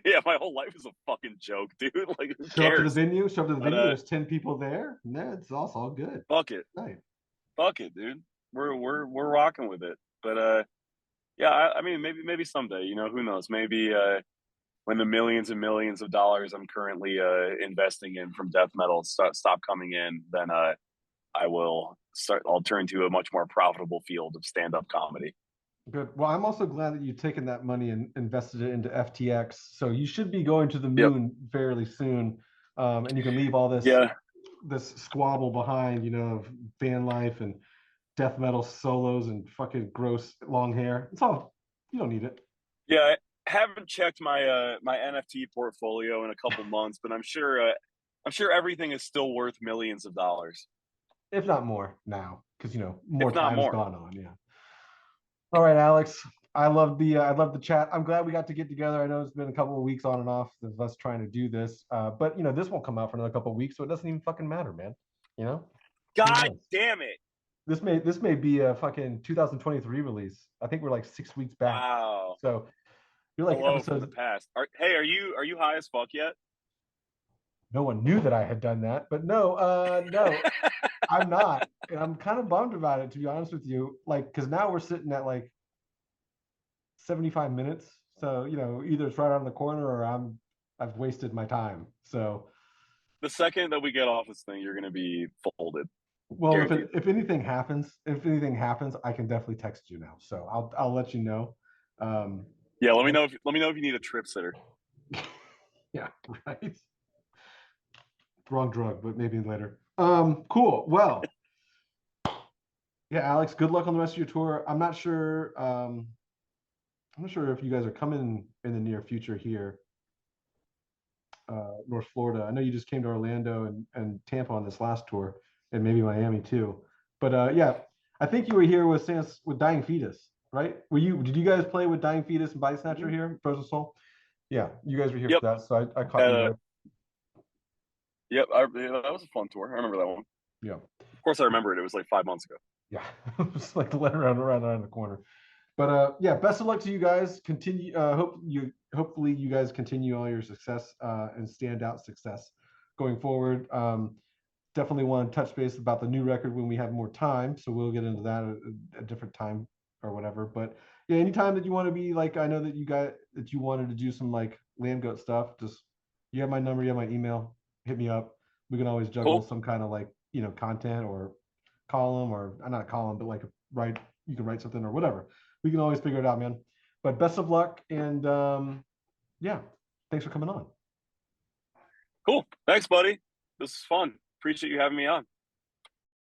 yeah, my whole life is a fucking joke, dude. Like who Show up to the cares? venue. Show up to the But venue. There's 10 people there. Yeah, it's also all good. fuck it. Nice. Fuck it, dude. We're rocking with it. But yeah, I mean maybe someday, you know, who knows? Maybe when the millions and millions of dollars I'm currently investing in from death metal stop coming in, then I'll turn to a much more profitable field of stand-up comedy. Good. Well, I'm also glad that you've taken that money and invested it into FTX. So you should be going to the Yep. moon fairly soon, and you can leave all Yeah. this squabble behind, of van life and death metal solos and fucking gross long hair. It's all you don't need it. Yeah, I haven't checked my NFT portfolio in a couple months, but I'm sure everything is still worth millions of dollars, If not more now, because more if not time's more. gone on. Yeah. All right, Alex. I love the chat. I'm glad we got to get together. I know it's been a couple of weeks on and off of us trying to do this, but this won't come out for another couple of weeks, so it doesn't even fucking matter, man. You know, who God knows? damn it. This may be a fucking 2023 release. I think we're like 6 weeks back. Wow. So you're like Hello from the episodes. past. Hey, are you high as fuck yet? No one knew that I had done that, but no, no, I'm not, and I'm kind of bummed about it, to be honest with you. Like, because now we're sitting at like 75 minutes. So, either it's right around the corner or I've wasted my time. So, The second that we get off this thing, you're gonna be folded. well, Guaranteed. if anything happens, I can definitely text you now. So I'll let you know. Um, Yeah, let me know if you need a trip sitter. yeah, right. Wrong drug, but maybe later. Cool. Well, yeah, Alex, good luck on the rest of your tour. I'm not sure if you guys are coming in the near future here, North Florida. I know you just came to Orlando and Tampa on this last tour, and maybe Miami too. But yeah, I think you were here with Dying Fetus, right? Did you guys play with Dying Fetus and Body Snatcher here, Frozen Soul? Yeah, you guys were here Yep. for that, so I caught you there. Yep. Yeah, that was a fun tour. I remember that one. Yeah. Of course, I remember it. It was like 5 months ago. Yeah, it's like the letter around the corner. But yeah, best of luck to you guys. Continue. Hopefully you guys continue all your success and standout success going forward. Definitely want to touch base about the new record when we have more time. So we'll get into that at a different time or whatever. But yeah, anytime that you want to be like, I know that you wanted to do some like Lambgoat stuff. Just you have my number, you have my email. Hit me up. We can always juggle some kind of like content or column or not a column, but like you can write something or whatever. We can always figure it out, man. But best of luck, and yeah, thanks for coming on. Cool. Thanks, buddy. This is fun. Appreciate you having me on.